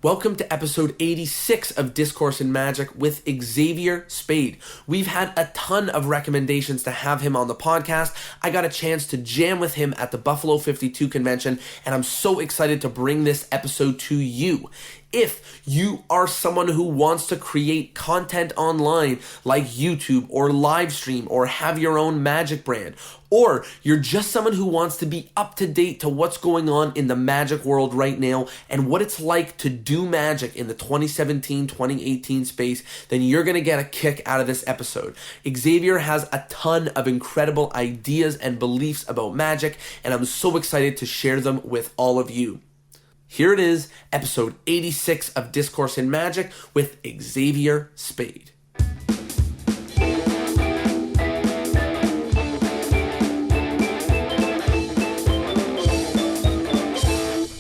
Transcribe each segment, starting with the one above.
Welcome to episode 86 of Discourse in Magic with Xavior Spade. We've had a ton of recommendations to have him on the podcast. I got a chance to jam with him at the Buffalo 52 convention, and I'm so excited to bring this episode to you. If you are someone who wants to create content online like YouTube or live stream or have your own magic brand, or you're just someone who wants to be up to date to what's going on in the magic world right now and what it's like to do magic in the 2017-2018 space, then you're going to get a kick out of this episode. Xavier has a ton of incredible ideas and beliefs about magic, and I'm so excited to share them with all of you. Here it is, episode 86 of Discourse in Magic with Xavier Spade.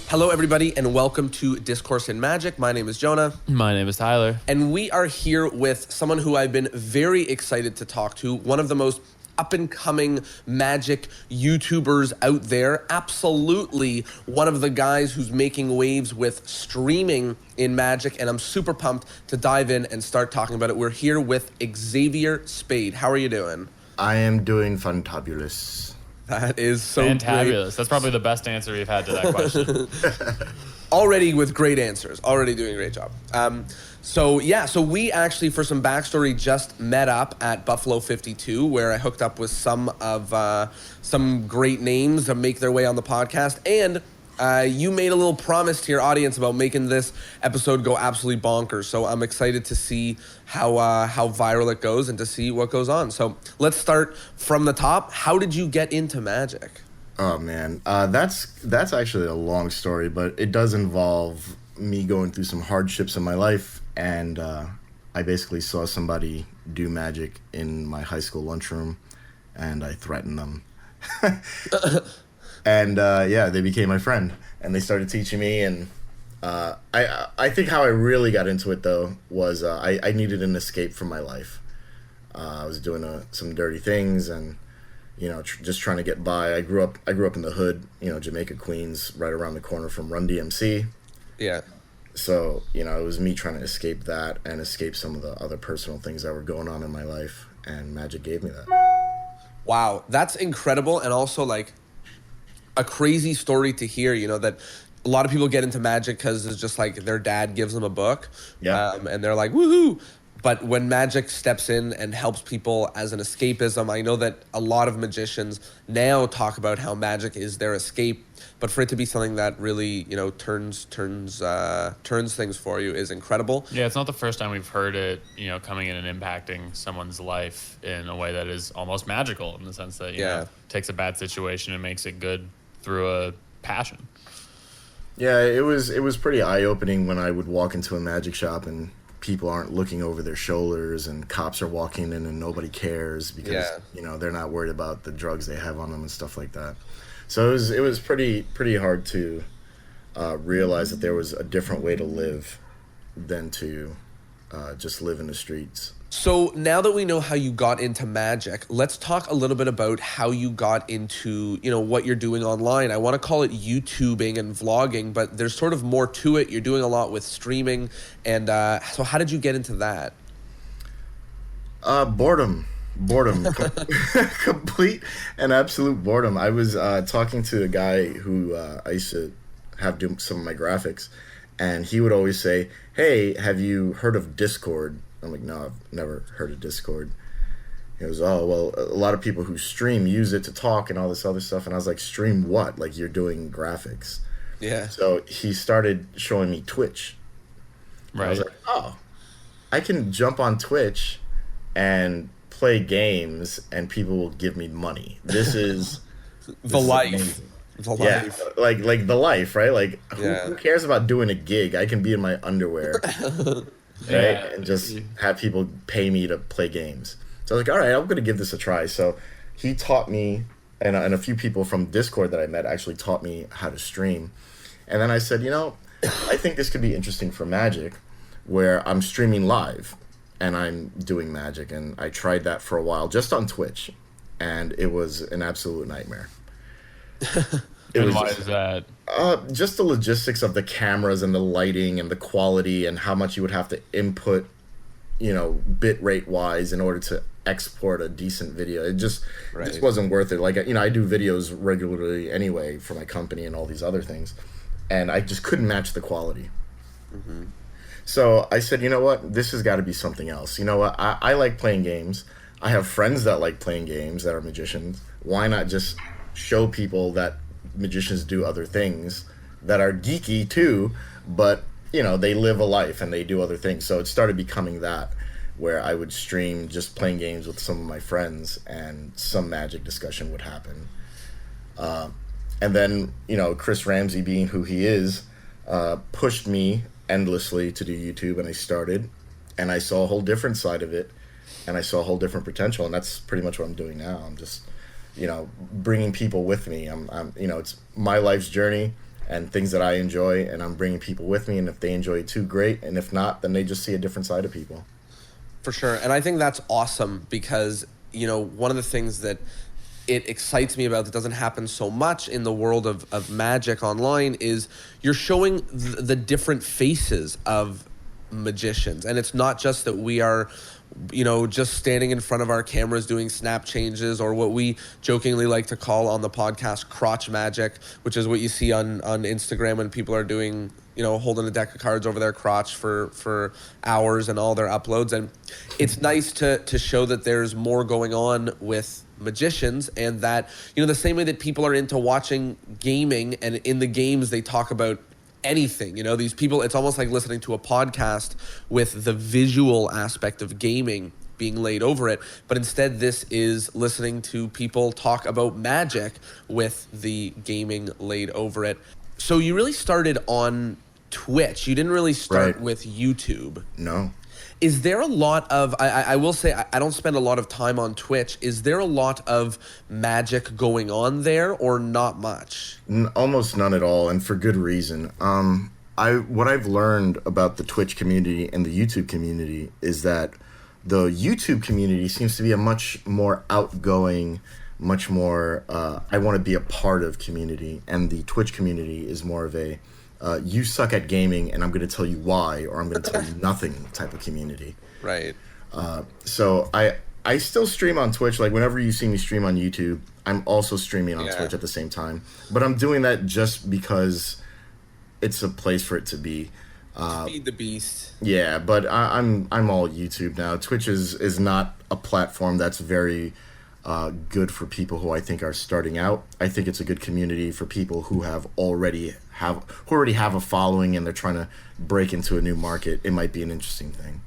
Hello, everybody, and welcome to Discourse in Magic. My name is Jonah. My name is Tyler. And we are here with someone who I've been very excited to talk to, one of the most up-and-coming magic YouTubers out there. Absolutely one of the guys who's making waves with streaming in magic, and I'm super pumped to dive in and start talking about it. We're here with Xavier Spade. How are you doing? I am doing fantabulous. That is so fantabulous. great. That's probably the best answer we've had to that question. Already with great answers. Already doing a great job. So we actually, for some backstory, just met up at Buffalo 52, where I hooked up with some great names to make their way on the podcast. And you made a little promise to your audience about making this episode go absolutely bonkers. So I'm excited to see how viral it goes and to see what goes on. So let's start from the top. How did you get into magic? Oh man, that's actually a long story, but it does involve me going through some hardships in my life, and I basically saw somebody do magic in my high school lunchroom, and I threatened them. And they became my friend, and they started teaching me. And I think how I really got into it though was I needed an escape from my life. I was doing some dirty things and just trying to get by. I grew up in the hood, Jamaica, Queens, right around the corner from Run DMC. Yeah. So it was me trying to escape that and escape some of the other personal things that were going on in my life, and magic gave me that. Wow, that's incredible, and also like a crazy story to hear, that a lot of people get into magic because it's just like their dad gives them a book, and they're like, woohoo! But when magic steps in and helps people as an escapism, I know that a lot of magicians now talk about how magic is their escape, but for it to be something that really, turns things for you is incredible. Yeah, it's not the first time we've heard it, coming in and impacting someone's life in a way that is almost magical, in the sense that, takes a bad situation and makes it good through a passion. Yeah, it was pretty eye-opening when I would walk into a magic shop and people aren't looking over their shoulders and cops are walking in and nobody cares because they're not worried about the drugs they have on them and stuff like that. So it was pretty hard to realize that there was a different way to live than to just live in the streets. So now that we know how you got into magic, let's talk a little bit about how you got into, what you're doing online. I want to call it YouTubing and vlogging, but there's sort of more to it. You're doing a lot with streaming. And so how did you get into that? Boredom. Complete and absolute boredom. I was talking to a guy who I used to have do some of my graphics, and he would always say, "Hey, have you heard of Discord?" I'm like, "No, I've never heard of Discord." He goes, "Oh, well, a lot of people who stream use it to talk and all this other stuff." And I was like, "Stream what? Like, you're doing graphics." Yeah. So he started showing me Twitch. Right. I was like, "Oh, I can jump on Twitch and play games and people will give me money. This is the life." Amazing. Yeah, like the life, right? Like, who cares about doing a gig? I can be in my underwear, right? And just have people pay me to play games. So I was like, all right, I'm going to give this a try. So he taught me, and a few people from Discord that I met actually taught me how to stream. And then I said, I think this could be interesting for magic, where I'm streaming live and I'm doing magic. And I tried that for a while just on Twitch, and it was an absolute nightmare. And why is that? Just the logistics of the cameras and the lighting and the quality and how much you would have to input, bit rate wise in order to export a decent video. It just wasn't worth it. Like, I do videos regularly anyway for my company and all these other things, and I just couldn't match the quality. Mm-hmm. So I said, you know what, this has got to be something else. You know what, I like playing games. I have friends that like playing games that are magicians. Why not just show people that magicians do other things that are geeky too, but they live a life and they do other things. So it started becoming that, where I would stream just playing games with some of my friends and some magic discussion would happen. And then, Chris Ramsey, being who he is, pushed me endlessly to do YouTube, and I started, and I saw a whole different side of it, and I saw a whole different potential, and that's pretty much what I'm doing now. I'm just, bringing people with me. I'm it's my life's journey and things that I enjoy, and I'm bringing people with me, and if they enjoy it too, great, and if not, then they just see a different side of people. For sure, and I think that's awesome because, one of the things that it excites me about that doesn't happen so much in the world of magic online is you're showing the different faces of magicians. And it's not just that we are, just standing in front of our cameras doing snap changes, or what we jokingly like to call on the podcast crotch magic, which is what you see on Instagram when people are doing, holding a deck of cards over their crotch for hours and all their uploads. And it's nice to show that there's more going on with magicians, and that, the same way that people are into watching gaming, and in the games they talk about anything, these people, it's almost like listening to a podcast with the visual aspect of gaming being laid over it, but instead this is listening to people talk about magic with the gaming laid over it. So you really started on Twitch. You didn't really start with YouTube. No. Is there a lot of, I will say, I don't spend a lot of time on Twitch. Is there a lot of magic going on there, or not much? Almost none at all, and for good reason. What I've learned about the Twitch community and the YouTube community is that the YouTube community seems to be a much more outgoing, much more, I want to be a part of community, and the Twitch community is more of a, you suck at gaming and I'm going to tell you why, or I'm going to tell you nothing type of community. Right. So I still stream on Twitch. Like, whenever you see me stream on YouTube, I'm also streaming on Twitch at the same time. But I'm doing that just because it's a place for it to be. Feed the beast. Yeah, but I'm all YouTube now. Twitch is not a platform that's very good for people who I think are starting out. I think it's a good community for people who already have a following and they're trying to break into a new market. It might be an interesting thing.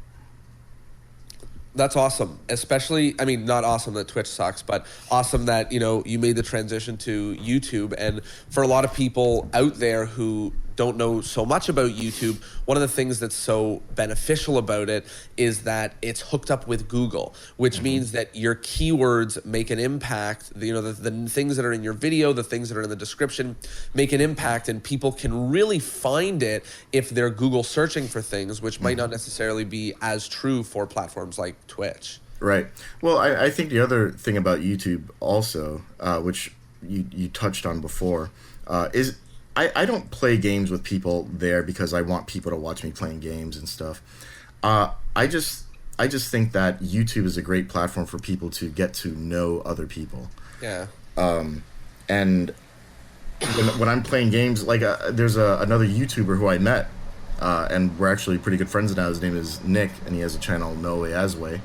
That's awesome. Especially, I mean, not awesome that Twitch sucks, but awesome that, you made the transition to YouTube. And for a lot of people out there who don't know so much about YouTube, one of the things that's so beneficial about it is that it's hooked up with Google, which means that your keywords make an impact. The things that are in your video, the things that are in the description make an impact, and people can really find it if they're Google searching for things, which might not necessarily be as true for platforms like Twitch. Right. Well, I think the other thing about YouTube also, which you touched on before, is I don't play games with people there because I want people to watch me playing games and stuff. I just think that YouTube is a great platform for people to get to know other people. Yeah. And when I'm playing games, like there's another YouTuber who I met, and we're actually pretty good friends now. His name is Nick, and he has a channel, No Way As Way,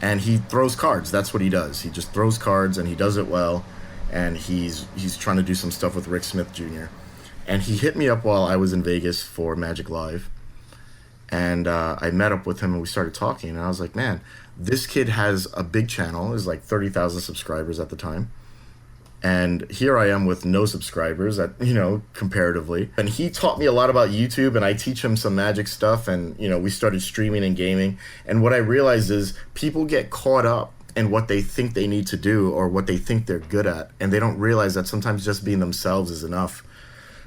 and he throws cards. That's what he does. He just throws cards, and he does it well. And he's trying to do some stuff with Rick Smith Jr. And he hit me up while I was in Vegas for Magic Live. And I met up with him and we started talking. And I was like, man, this kid has a big channel. There's like 30,000 subscribers at the time. And here I am with no subscribers, comparatively. And he taught me a lot about YouTube, and I teach him some magic stuff. And, we started streaming and gaming. And what I realized is people get caught up in what they think they need to do or what they think they're good at. And they don't realize that sometimes just being themselves is enough.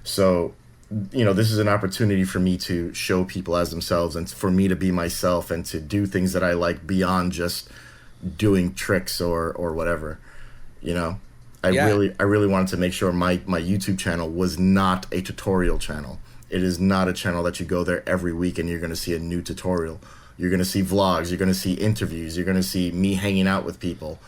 So, this is an opportunity for me to show people as themselves and for me to be myself and to do things that I like beyond just doing tricks or whatever, I really wanted to make sure my YouTube channel was not a tutorial channel. It is not a channel that you go there every week and you're going to see a new tutorial. You're going to see vlogs, you're going to see interviews, you're going to see me hanging out with people,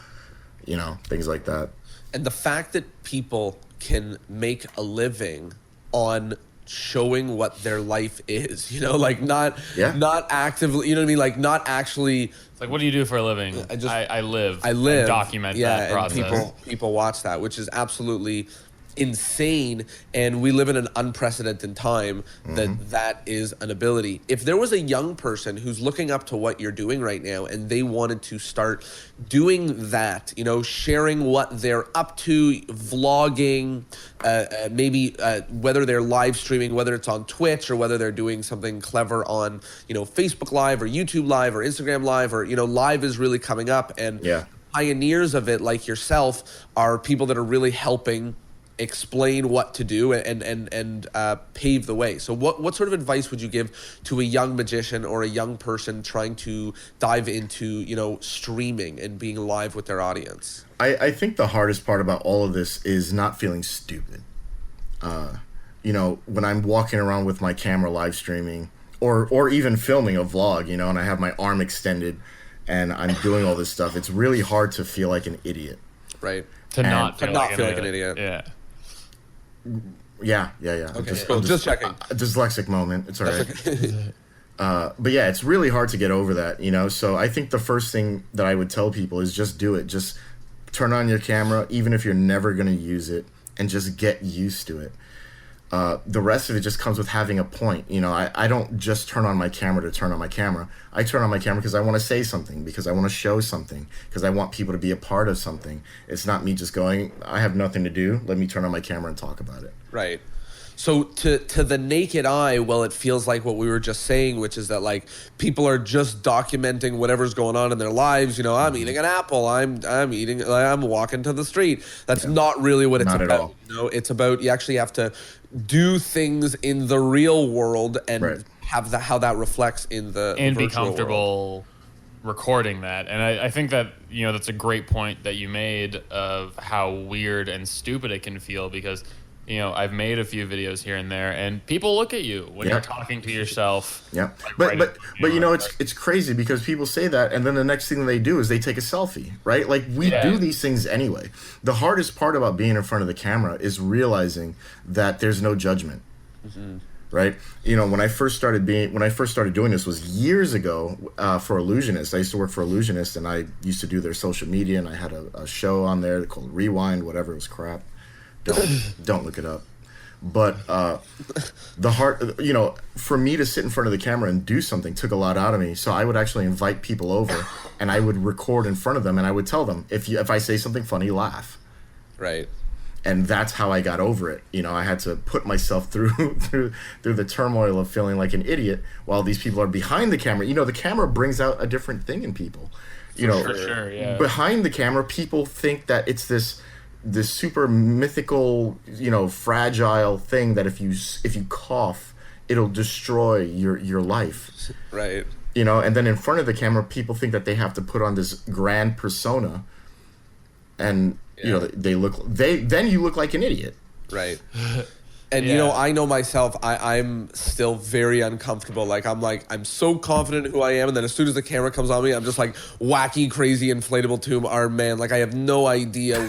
you know, things like that. And the fact that people can make a living on showing what their life is, you know, like not actively, you know what I mean? Like not actually. It's like, what do you do for a living? I live. I document that process. And people watch that, which is absolutely insane, and we live in an unprecedented time that is an ability. If there was a young person who's looking up to what you're doing right now and they wanted to start doing that, you know, sharing what they're up to, vlogging, maybe whether they're live streaming, whether it's on Twitch or whether they're doing something clever on, you know, Facebook Live or YouTube Live or Instagram Live, or, you know, live is really coming up, and pioneers of it like yourself are people that are really helping explain what to do and pave the way. So what sort of advice would you give to a young magician or a young person trying to dive into, you know, streaming and being live with their audience? I think the hardest part about all of this is not feeling stupid. You know, when I'm walking around with my camera live streaming or even filming a vlog, you know, and I have my arm extended and I'm doing all this stuff, it's really hard to feel like an idiot. Right. To not feel like an idiot. Yeah. Yeah. Okay, just checking. A dyslexic moment. It's all right. But yeah, it's really hard to get over that, you know? So I think the first thing that I would tell people is just do it. Just turn on your camera, even if you're never going to use it, and just get used to it. The rest of it just comes with having a point. You know, I don't just turn on my camera to turn on my camera. I turn on my camera because I want to say something, because I want to show something, because I want people to be a part of something. It's not me just going, I have nothing to do, let me turn on my camera and talk about it. Right. So to the naked eye, well, it feels like what we were just saying, which is that like people are just documenting whatever's going on in their lives. You know, I'm eating an apple. I'm walking to the street. That's not really what it's about. At all. You know, it's about, you actually have to do things in the real world and have how that reflects in the and virtual be comfortable world. Recording that. And I think that, you know, that's a great point that you made of how weird and stupid it can feel, because, you know, I've made a few videos here and there, and people look at you when you're talking to yourself. Yeah, like but you know, it's crazy because people say that, and then the next thing they do is they take a selfie, right? Like we do these things anyway. The hardest part about being in front of the camera is realizing that there's no judgment, right? You know, when I first started doing this was years ago for Illusionist. I used to work for Illusionist, and I used to do their social media, and I had a show on there called Rewind, whatever. It was crap. Don't look it up. But you know, for me to sit in front of the camera and do something took a lot out of me. So I would actually invite people over, and I would record in front of them, and I would tell them, if I say something funny, laugh. Right. And that's how I got over it. You know, I had to put myself through the turmoil of feeling like an idiot while these people are behind the camera. You know, the camera brings out a different thing in people. You know, for sure, yeah. Behind the camera, people think that it's this super mythical, you know, fragile thing that if you cough, it'll destroy your life. Right. You know, and then in front of the camera, people think that they have to put on this grand persona, and you know, then you look like an idiot. Right. And you know, I know myself, I'm still very uncomfortable. Like I'm so confident in who I am, and then as soon as the camera comes on me, I'm just like wacky, crazy, inflatable tomb arm man. Like I have no idea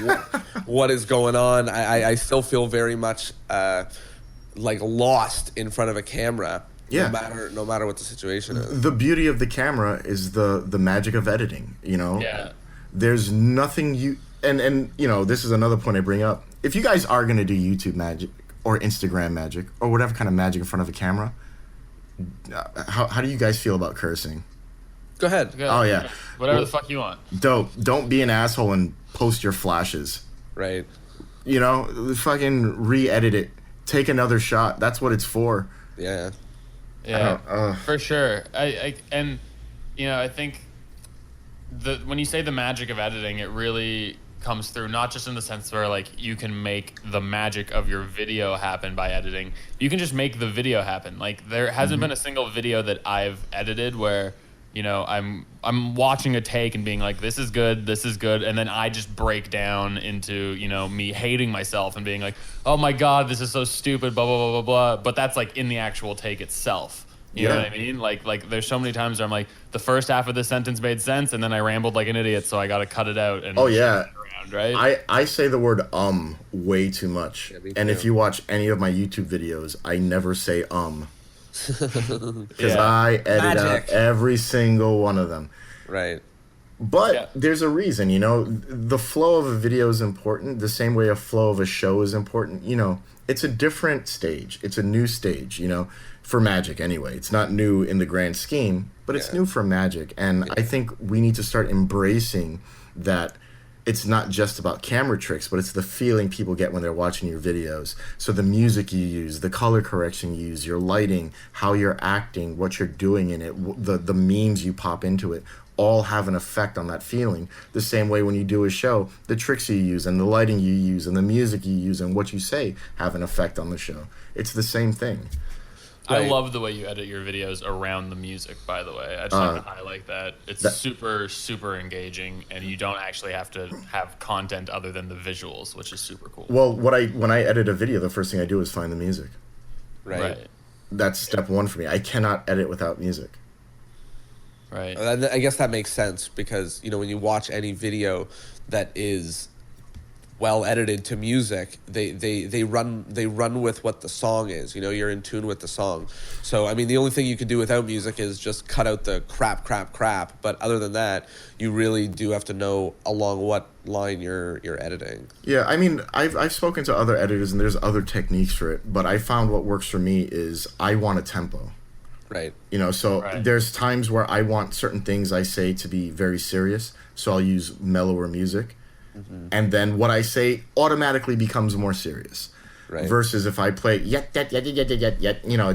what is going on. I still feel very much like lost in front of a camera. Yeah. No matter what the situation is. The beauty of the camera is the magic of editing. You know. Yeah. There's nothing and you know, this is another point I bring up. If you guys are gonna do YouTube magic or Instagram magic, or whatever kind of magic in front of a camera, how do you guys feel about cursing? Go ahead. Oh, yeah. Whatever the fuck you want. Don't be an asshole and post your flashes. Right. You know, fucking re-edit it. Take another shot. That's what it's for. Yeah. Yeah, for sure. And, you know, I think when you say the magic of editing, it really comes through, not just in the sense where like you can make the magic of your video happen by editing. You can just make the video happen. Like there hasn't been a single video that I've edited where I'm watching a take and being like, this is good, and then I just break down into me hating myself and being like, oh my god, this is so stupid, blah blah blah blah blah. But that's like in the actual take itself. You know what I mean? Like there's so many times where I'm like, the first half of the sentence made sense, and then I rambled like an idiot, so I got to cut it out. And around, right? I say the word way too much, and if you watch any of my YouTube videos, I never say because I edit out every single one of them. Right. But there's a reason, the flow of a video is important the same way a flow of a show is important. It's a different stage. It's a new stage, for Magic anyway. It's not new in the grand scheme, but it's new for Magic. And I think we need to start embracing that it's not just about camera tricks, but it's the feeling people get when they're watching your videos. So the music you use, the color correction you use, your lighting, how you're acting, what you're doing in it, the memes you pop into it, all have an effect on that feeling. The same way when you do a show, the tricks you use and the lighting you use and the music you use and what you say have an effect on the show. It's the same thing. I love the way you edit your videos around the music, by the way. I just have to highlight that. It's super, super engaging, and you don't actually have to have content other than the visuals, which is super cool. Well, when I edit a video, the first thing I do is find the music. Right. That's step one for me. I cannot edit without music. Right. I guess that makes sense because, when you watch any video that is well edited to music, they run with what the song is. You're in tune with the song. So I mean, the only thing you can do without music is just cut out the crap. But other than that, you really do have to know along what line you're editing. Yeah, I mean, I've spoken to other editors and there's other techniques for it, but I found what works for me is I want a tempo. Right. There's times where I want certain things I say to be very serious, so I'll use mellower music. Mm-hmm. And then what I say automatically becomes more serious. Right. Versus if I play yet, it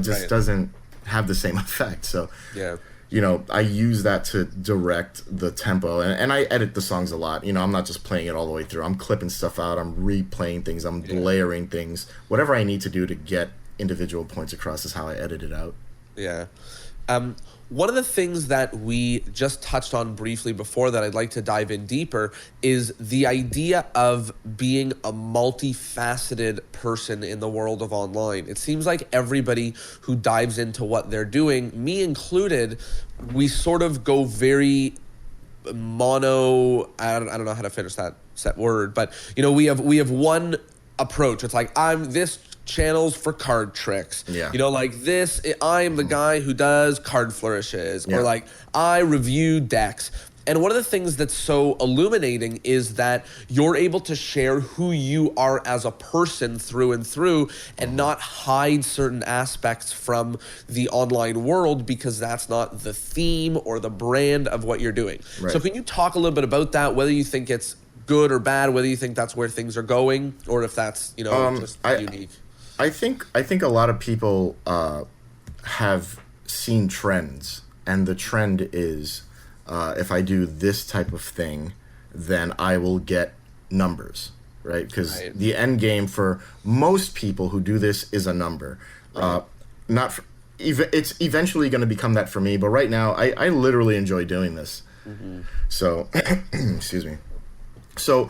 just doesn't have the same effect. So, I use that to direct the tempo. And I edit the songs a lot. I'm not just playing it all the way through. I'm clipping stuff out. I'm replaying things. I'm layering things. Whatever I need to do to get individual points across is how I edit it out. Yeah. One of the things that we just touched on briefly before that I'd like to dive in deeper is the idea of being a multifaceted person in the world of online. It seems like everybody who dives into what they're doing, me included, we sort of go very mono. I don't know how to finish that word, but we have one approach. It's like, I'm this channels for card tricks. Yeah. Like this, I'm the guy who does card flourishes, or like I review decks. And one of the things that's so illuminating is that you're able to share who you are as a person through and through and not hide certain aspects from the online world because that's not the theme or the brand of what you're doing. Right. So can you talk a little bit about that, whether you think it's good or bad, whether you think that's where things are going, or if that's, just unique? I think a lot of people have seen trends, and the trend is if I do this type of thing, then I will get numbers, right? Because the end game for most people who do this is a number. Right. It's eventually going to become that for me, but right now I literally enjoy doing this. Mm-hmm. So, excuse me. So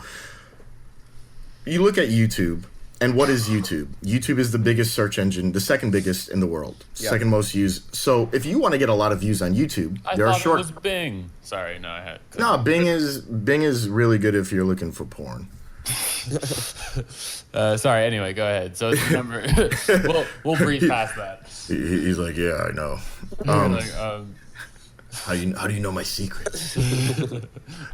you look at YouTube. And what is YouTube? YouTube is the biggest search engine, the second biggest in the world, second most used. So if you want to get a lot of views on YouTube, there are short. It was Bing. Sorry, no, I had. No, Bing is really good if you're looking for porn. Sorry. Anyway, go ahead. So it's number. we'll breeze past that. He's like, yeah, I know. How do you know my secrets?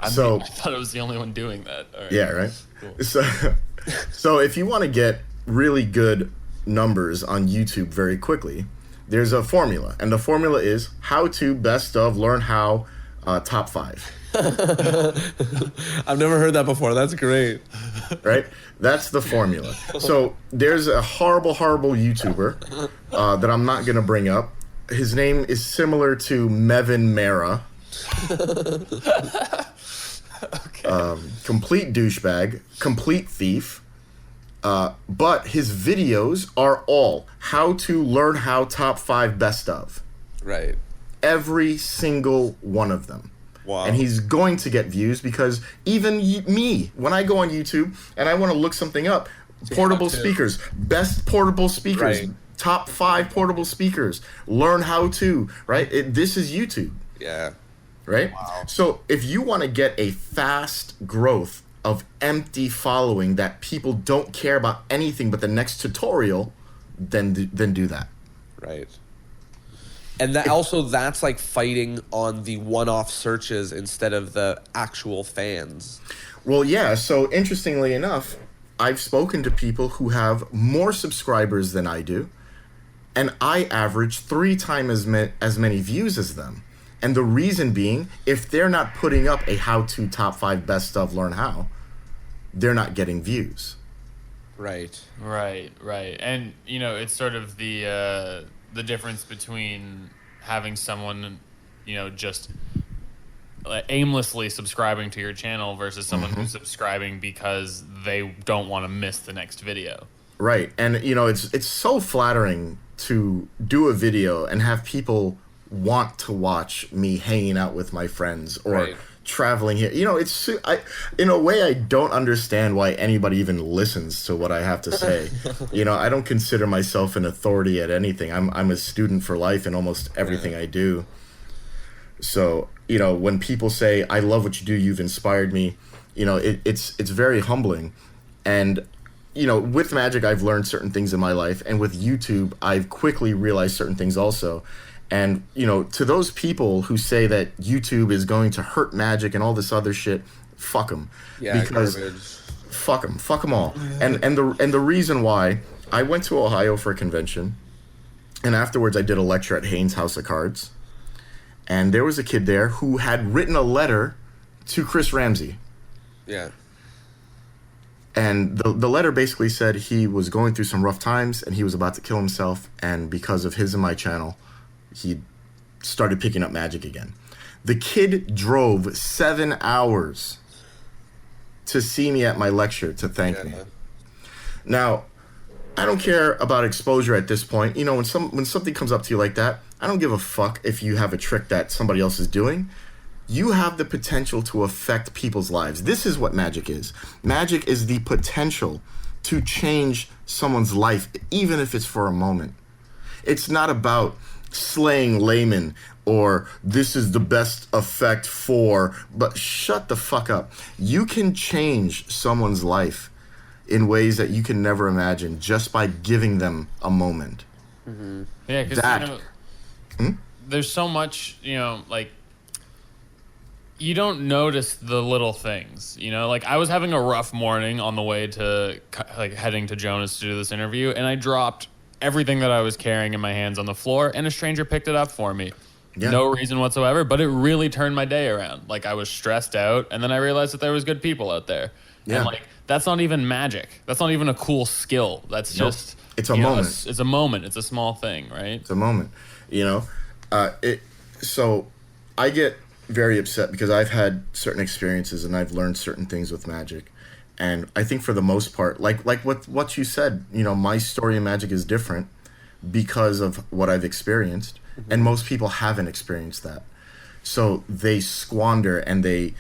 I thought I was the only one doing that. All right. Yeah, right. Cool. So if you want to get really good numbers on YouTube very quickly, there's a formula, and the formula is how to best of learn how top 5. I've never heard that before. That's great. Right? That's the formula. So there's a horrible YouTuber that I'm not going to bring up. His name is similar to Mevin Mera. Okay. Complete douchebag, complete thief. But his videos are all how to learn how top 5 best of. Right. every single one of them. Wow. And he's going to get views because even me, when I go on YouTube and I want to look something up, portable speakers, best portable speakers, Right. top 5 portable speakers, learn how to, right? This is YouTube, Yeah. right? Wow. So if you want to get a fast growth of empty following that people don't care about anything but the next tutorial, then do that. Right. And that also, that's like fighting on the one-off searches instead of the actual fans. Well, yeah. So interestingly enough, I've spoken to people who have more subscribers than I do, and I average 3 times as many views as them. And the reason being, if they're not putting up a how-to top 5 best of learn how, they're not getting views. Right. Right. And, you know, it's sort of the difference between having someone, you know, just aimlessly subscribing to your channel versus someone who's subscribing because they don't want to miss the next video. Right. And, you know, it's so flattering to do a video and have people want to watch me hanging out with my friends or Right. traveling here. You know, in a way, I don't understand why anybody even listens to what I have to say. You know, I don't consider myself an authority at anything. I'm a student for life in almost everything I do. So, you know, when people say, I love what you do, you've inspired me, you know, it's very humbling. And, you know, with Magic, I've learned certain things in my life. And with YouTube, I've quickly realized certain things also. And, you know, to those people who say that YouTube is going to hurt Magic and all this other shit, fuck them. Yeah, because garbage. fuck them all. And the reason why, I went to Ohio for a convention, and afterwards I did a lecture at Haynes House of Cards, and there was a kid there who had written a letter to Chris Ramsey. Yeah. And the letter basically said he was going through some rough times and he was about to kill himself, and because of his and my channel, he started picking up Magic again. The kid drove 7 hours to see me at my lecture to thank me. Now, I don't care about exposure at this point. You know, when something comes up to you like that, I don't give a fuck if you have a trick that somebody else is doing. You have the potential to affect people's lives. This is what Magic is. Magic is the potential to change someone's life, even if it's for a moment. It's not about slaying laymen or this is the best effect for, but shut the fuck up. You can change someone's life in ways that you can never imagine just by giving them a moment. Yeah, because, you know, there's so much, you know, like, you don't notice the little things, you know? Like, I was having a rough morning on the way to, like, heading to Jonas to do this interview, and I dropped everything that I was carrying in my hands on the floor, and a stranger picked it up for me. Yeah. No reason whatsoever, but it really turned my day around. Like, I was stressed out, and then I realized that there was good people out there. Yeah. And, like, that's not even magic. That's not even a cool skill. That's just... It's a moment. It's a moment. It's a small thing, right? It's a moment, you know? So I get very upset because I've had certain experiences and I've learned certain things with Magic. And I think for the most part, like what you said, you know, my story in Magic is different because of what I've experienced. And most people haven't experienced that. So they squander and they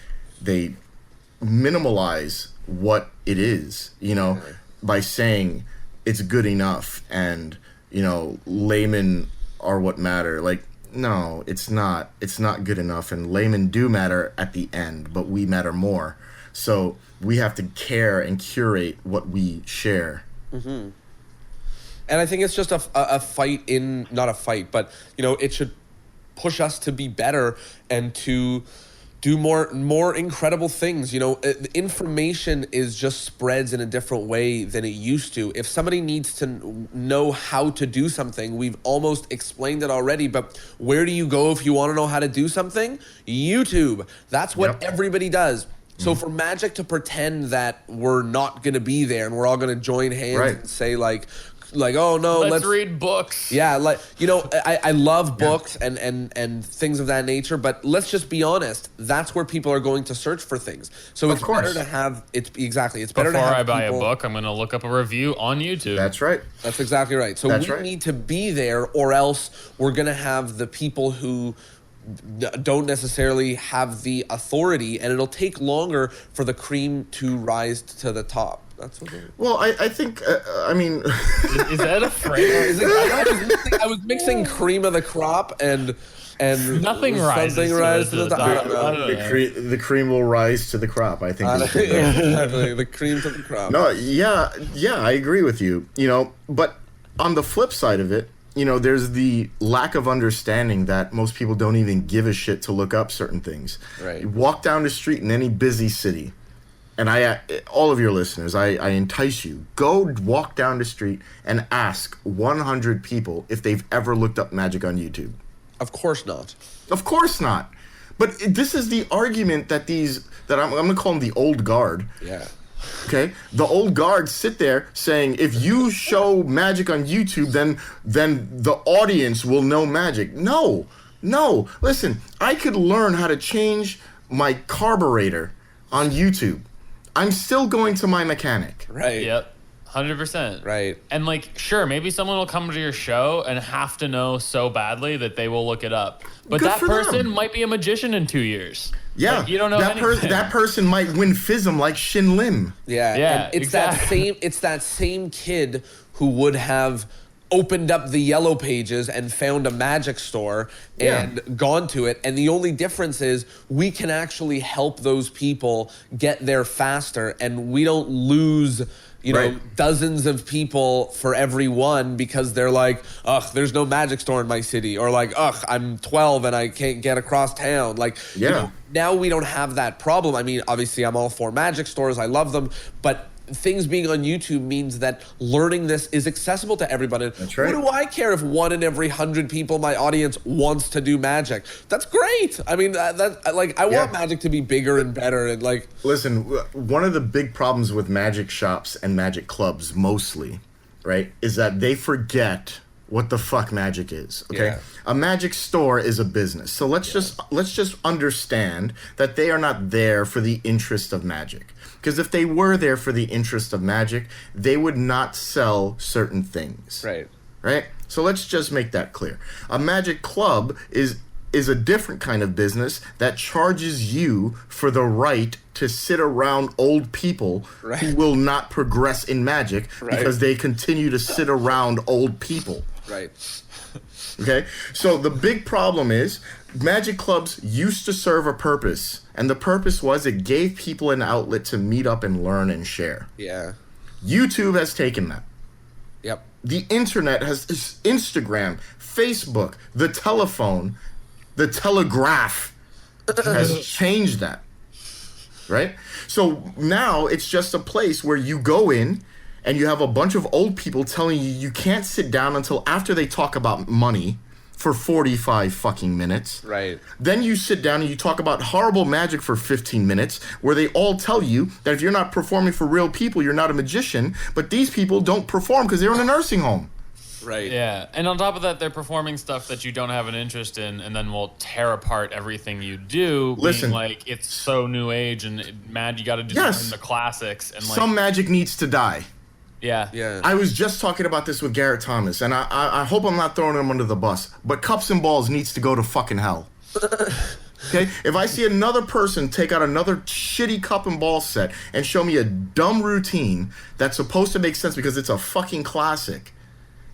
minimalize what it is, you know, by saying it's good enough and, you know, laymen are what matter. Like, no, it's not. It's not good enough. And laymen do matter at the end, but we matter more. So we have to care and curate what we share. And I think it's just a fight in, not a fight, but, you know, it should push us to be better and to do more incredible things. You know, the information is just spreads in a different way than it used to. If somebody needs to know how to do something, we've almost explained it already, but where do you go if you want to know how to do something? YouTube. That's what everybody does. So for Magic to pretend that we're not going to be there and we're all going to join hands and say, like, like, oh no, let's read books. Yeah, like, you know, I love books and things of that nature, but let's just be honest. That's where people are going to search for things. So it's better to have it's better Before to have I buy a book, I'm going to look up a review on YouTube. That's right. That's exactly right. So we need to be there, or else we're going to have the people who don't necessarily have the authority, and it'll take longer for the cream to rise to the top. That's what Well, I think, I mean... is that a phrase? I was mixing cream of the crop and nothing rises to the top. The cream will rise to the crop, I think. Exactly, the cream to the crop. No, yeah, I agree with you. You know, but on the flip side of it, you know, there's the lack of understanding that most people don't even give a shit to look up certain things. Right. You walk down the street in any busy city, and all of your listeners, I entice you, go walk down the street and ask 100 people if they've ever looked up magic on YouTube. Of course not. Of course not. But this is the argument that I'm going to call them the old guard. Yeah. Okay, the old guard sit there saying, if you show magic on YouTube, then the audience will know magic. No. Listen, I could learn how to change my carburetor on YouTube. I'm still going to my mechanic. Right. Yep. 100%. Right. And like, sure, maybe someone will come to your show and have to know so badly that they will look it up. But Good that for person them. might be a magician in 2 years. Yeah, like, you don't know that person might win FISM like Shin Lim. Yeah. Yeah. And it's that same kid who would have opened up the yellow pages and found a magic store and gone to it, and the only difference is we can actually help those people get there faster, and we don't lose dozens of people for every one because they're like, ugh, there's no magic store in my city, or like, ugh, I'm 12 and I can't get across town. Like, now we don't have that problem. I mean, obviously I'm all for magic stores, I love them, but things being on YouTube means that learning this is accessible to everybody. That's right. What do I care if 1 in every 100 people in my audience wants to do magic? That's great. I mean, I want magic to be bigger and better. And like, listen, one of the big problems with magic shops and magic clubs, mostly, right, is that they forget what the fuck magic is. Okay, a magic store is a business. So let's just understand that they are not there for the interest of magic. Because if they were there for the interest of magic, they would not sell certain things. Right? So let's just make that clear. A magic club is a different kind of business that charges you for the right to sit around old people who will not progress in magic because they continue to sit around old people. Right. Okay? So the big problem is magic clubs used to serve a purpose, and the purpose was it gave people an outlet to meet up and learn and share. Yeah. YouTube has taken that. Yep. The internet has Instagram, Facebook, the telephone, the telegraph has changed that. Right? So now it's just a place where you go in and you have a bunch of old people telling you can't sit down until after they talk about money for 45 fucking minutes. Right. Then you sit down and you talk about horrible magic for 15 minutes where they all tell you that if you're not performing for real people, you're not a magician. But these people don't perform because they're in a nursing home. Right. Yeah. And on top of that, they're performing stuff that you don't have an interest in, and then will tear apart everything you do. Listen. Being like, it's so new age and mad, you got to do the classics. And like, some magic needs to die. Yeah. I was just talking about this with Garrett Thomas, and I hope I'm not throwing him under the bus, but Cups and Balls needs to go to fucking hell. Okay? If I see another person take out another shitty cup and ball set and show me a dumb routine that's supposed to make sense because it's a fucking classic,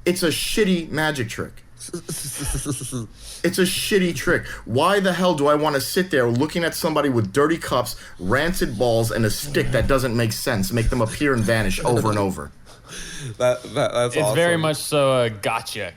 it's a shitty magic trick. It's a shitty trick. Why the hell do I want to sit there looking at somebody with dirty cups, rancid balls, and a stick that doesn't make sense, make them appear and vanish over and over? That's it's awesome. very much so a gotcha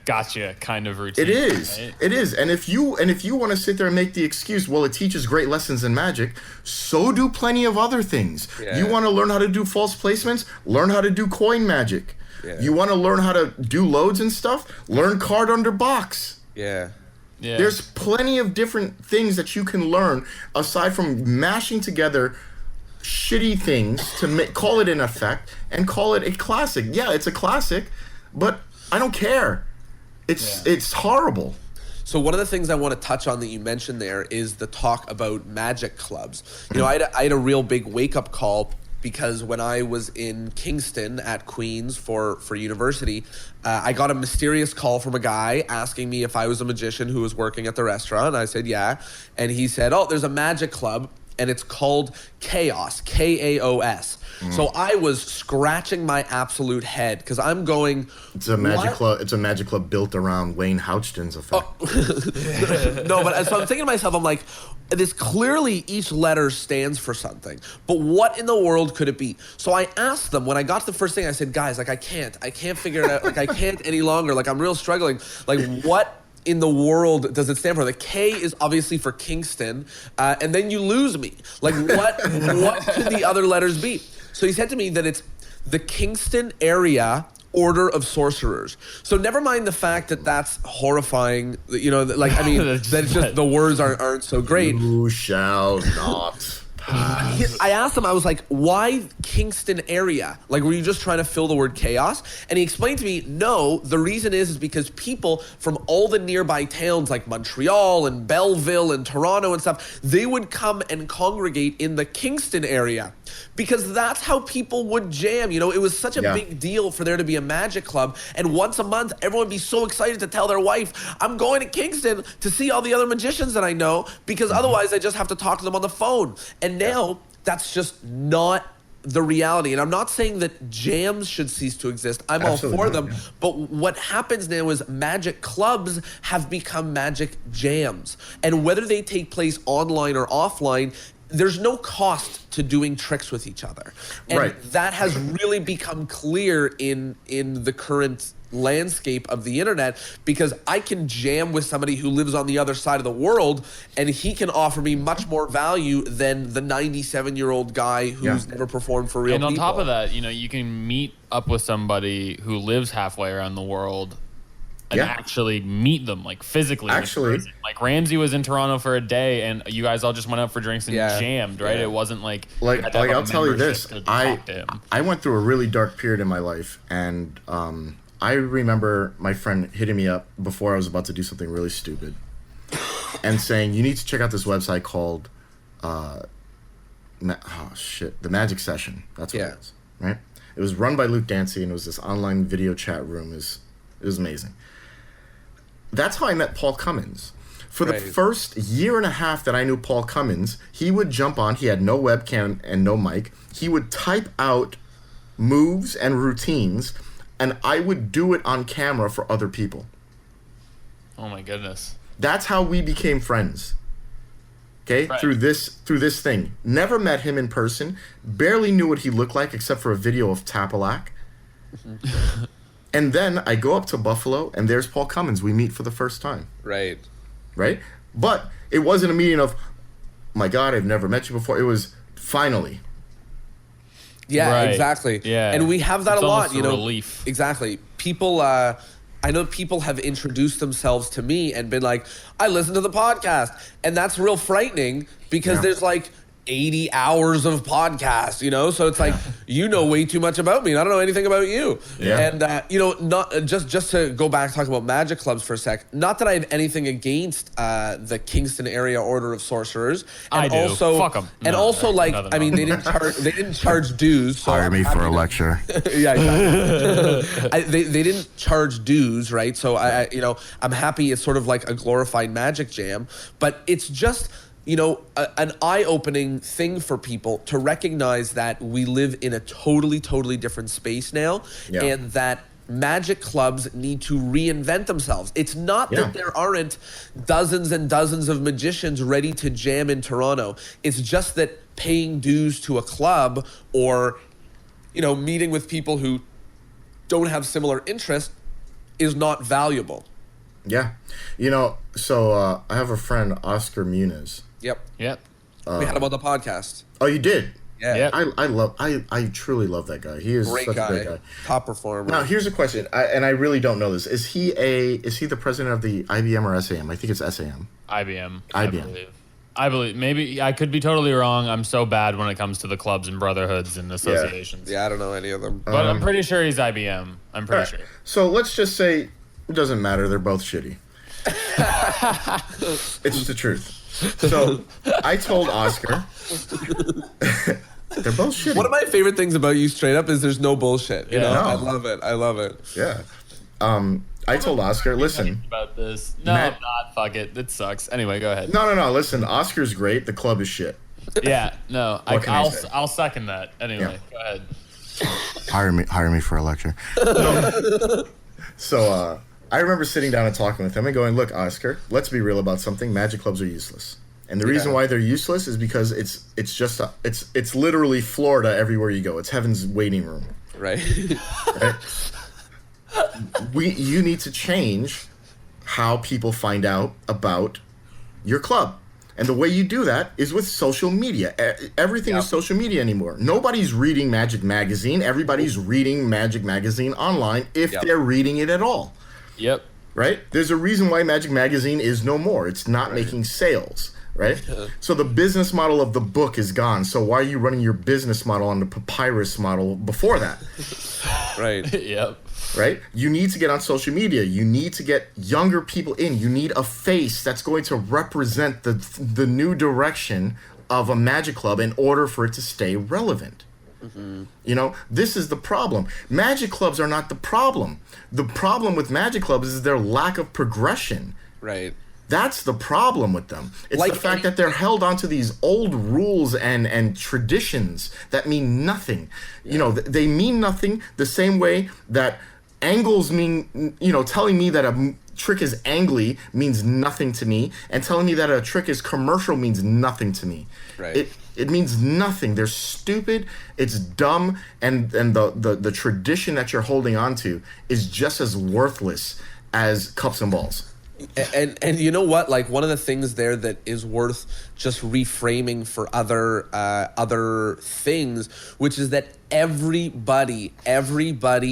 kind of routine. It is. Right? It is. And if you want to sit there and make the excuse, well, it teaches great lessons in magic, so do plenty of other things. Yeah. You want to learn how to do false placements? Learn how to do coin magic. Yeah. You want to learn how to do loads and stuff? Learn card under box. Yeah. There's plenty of different things that you can learn aside from mashing together shitty things to call it an effect and call it a classic. Yeah, it's a classic, but I don't care. It's horrible. So one of the things I want to touch on that you mentioned there is the talk about magic clubs. You know, I had a real big wake-up call because when I was in Kingston at Queen's for university, I got a mysterious call from a guy asking me if I was a magician who was working at the restaurant. I said, yeah. And he said, oh, there's a magic club, and it's called Chaos, K-A-O-S. So I was scratching my absolute head because I'm going. It's a magic club. It's a magic club built around Wayne Houchton's effect. No, but so I'm thinking to myself, I'm like, this clearly each letter stands for something, but what in the world could it be? So I asked them when I got to the first thing. I said, guys, like I can't figure it out. Like I can't any longer. Like I'm real struggling. Like what in the world does it stand for? The K is obviously for Kingston, and then you lose me. Like what could the other letters be? So he said to me that it's the Kingston Area Order of Sorcerers. So never mind the fact that that's horrifying. You know, like I mean, that it's just the words aren't so great. You shall not. I asked him, I was like, why Kingston area? Like, were you just trying to fill the word chaos? And he explained to me, no, the reason is because people from all the nearby towns like Montreal and Belleville and Toronto and stuff, they would come and congregate in the Kingston area because that's how people would jam. You know, it was such a big deal for there to be a magic club. And once a month, everyone would be so excited to tell their wife, I'm going to Kingston to see all the other magicians that I know because otherwise I just have to talk to them on the phone. And now that's just not the reality. And I'm not saying that jams should cease to exist. I'm Absolutely all for not, them. But what happens now is magic clubs have become magic jams. And whether they take place online or offline, there's no cost to doing tricks with each other. And that has really become clear in the current landscape of the internet because I can jam with somebody who lives on the other side of the world and he can offer me much more value than the 97-year-old guy who's never performed for real people. And on top of that, you know, you can meet up with somebody who lives halfway around the world and actually meet them, like physically. Actually, like Ramsey was in Toronto for a day, and you guys all just went out for drinks and jammed, right? It wasn't like I'll tell you this. I went through a really dark period in my life, and I remember my friend hitting me up before I was about to do something really stupid, and saying, "You need to check out this website called The Magic Session." That's what it is, right? It was run by Luke Dancy, and it was this online video chat room. It was amazing. That's how I met Paul Cummins. For the first year and a half that I knew Paul Cummins, he would jump on. He had no webcam and no mic. He would type out moves and routines, and I would do it on camera for other people. Oh my goodness. That's how we became friends. Okay? Through this thing. Never met him in person. Barely knew what he looked like except for a video of Tapalak. And then I go up to Buffalo, and there's Paul Cummins. We meet for the first time. Right? But it wasn't a meeting of, my God, I've never met you before. It was finally. Yeah, exactly. Yeah. And we have that it's a lot, you know. Relief. Exactly. People, I know people have introduced themselves to me and been like, I listen to the podcast. And that's real frightening because there's like 80 hours of podcasts, you know? So it's like, you know way too much about me and I don't know anything about you. Yeah. And, you know, not just to go back and talk about magic clubs for a sec, not that I have anything against the Kingston Area Order of Sorcerers. And I do. Also, fuck them. And also, like, I mean, they didn't charge dues. So Hire me for a lecture. Yeah, exactly. They didn't charge dues, right? So I'm happy it's sort of like a glorified magic jam, but it's just, you know, an eye-opening thing for people to recognize that we live in a totally, totally different space now, and that magic clubs need to reinvent themselves. It's not that there aren't dozens and dozens of magicians ready to jam in Toronto. It's just that paying dues to a club or, you know, meeting with people who don't have similar interests is not valuable. Yeah. You know, so I have a friend, Oscar Muniz. Yep. We had him on the podcast. Oh, you did? Yeah. Yep. I truly love that guy. He is such a great guy. Top performer. Now, here's a question, and I really don't know this. Is he the president of the IBM or SAM? I think it's SAM. IBM. IBM. I believe maybe I could be totally wrong. I'm so bad when it comes to the clubs and brotherhoods and associations. Yeah, I don't know any of them. But I'm pretty sure he's IBM. I'm pretty sure. So let's just say it doesn't matter. They're both shitty. It's just the truth. So I told Oscar they're both shitty. One of my favorite things about you, straight up, is there's no bullshit. You know, No. I love it. I love it. Yeah. I told Oscar, listen. About this. No, I'm not. Fuck it. It sucks. Anyway, go ahead. No. Listen, Oscar's great. The club is shit. Yeah, no. I'll second that. Anyway, go ahead. Hire me for a lecture. So I remember sitting down and talking with him and going, look, Oscar, let's be real about something. Magic clubs are useless. And the reason why they're useless is because it's literally Florida everywhere you go. It's heaven's waiting room. Right. Right? You need to change how people find out about your club. And the way you do that is with social media. Everything is social media anymore. Nobody's reading Magic Magazine. Everybody's reading Magic Magazine online if they're reading it at all. Yep. Right? There's a reason why Magic Magazine is no more. It's not making sales. Right? So the business model of the book is gone. So why are you running your business model on the papyrus model before that? Right. Yep. Right? You need to get on social media. You need to get younger people in. You need a face that's going to represent the new direction of a Magic club in order for it to stay relevant. Mm-hmm. You know, this is the problem. Magic clubs are not the problem. The problem with Magic clubs is their lack of progression. Right. That's the problem with them. It's like the fact that they're held onto these old rules and traditions that mean nothing. You know, they mean nothing the same way that angles mean, you know, telling me that a trick is angly means nothing to me, and telling me that a trick is commercial means nothing to me. Right. It means nothing. They're stupid, it's dumb, and the tradition that you're holding on to is just as worthless as cups and balls. And you know what? Like, one of the things there that is worth just reframing for other things, which is that everybody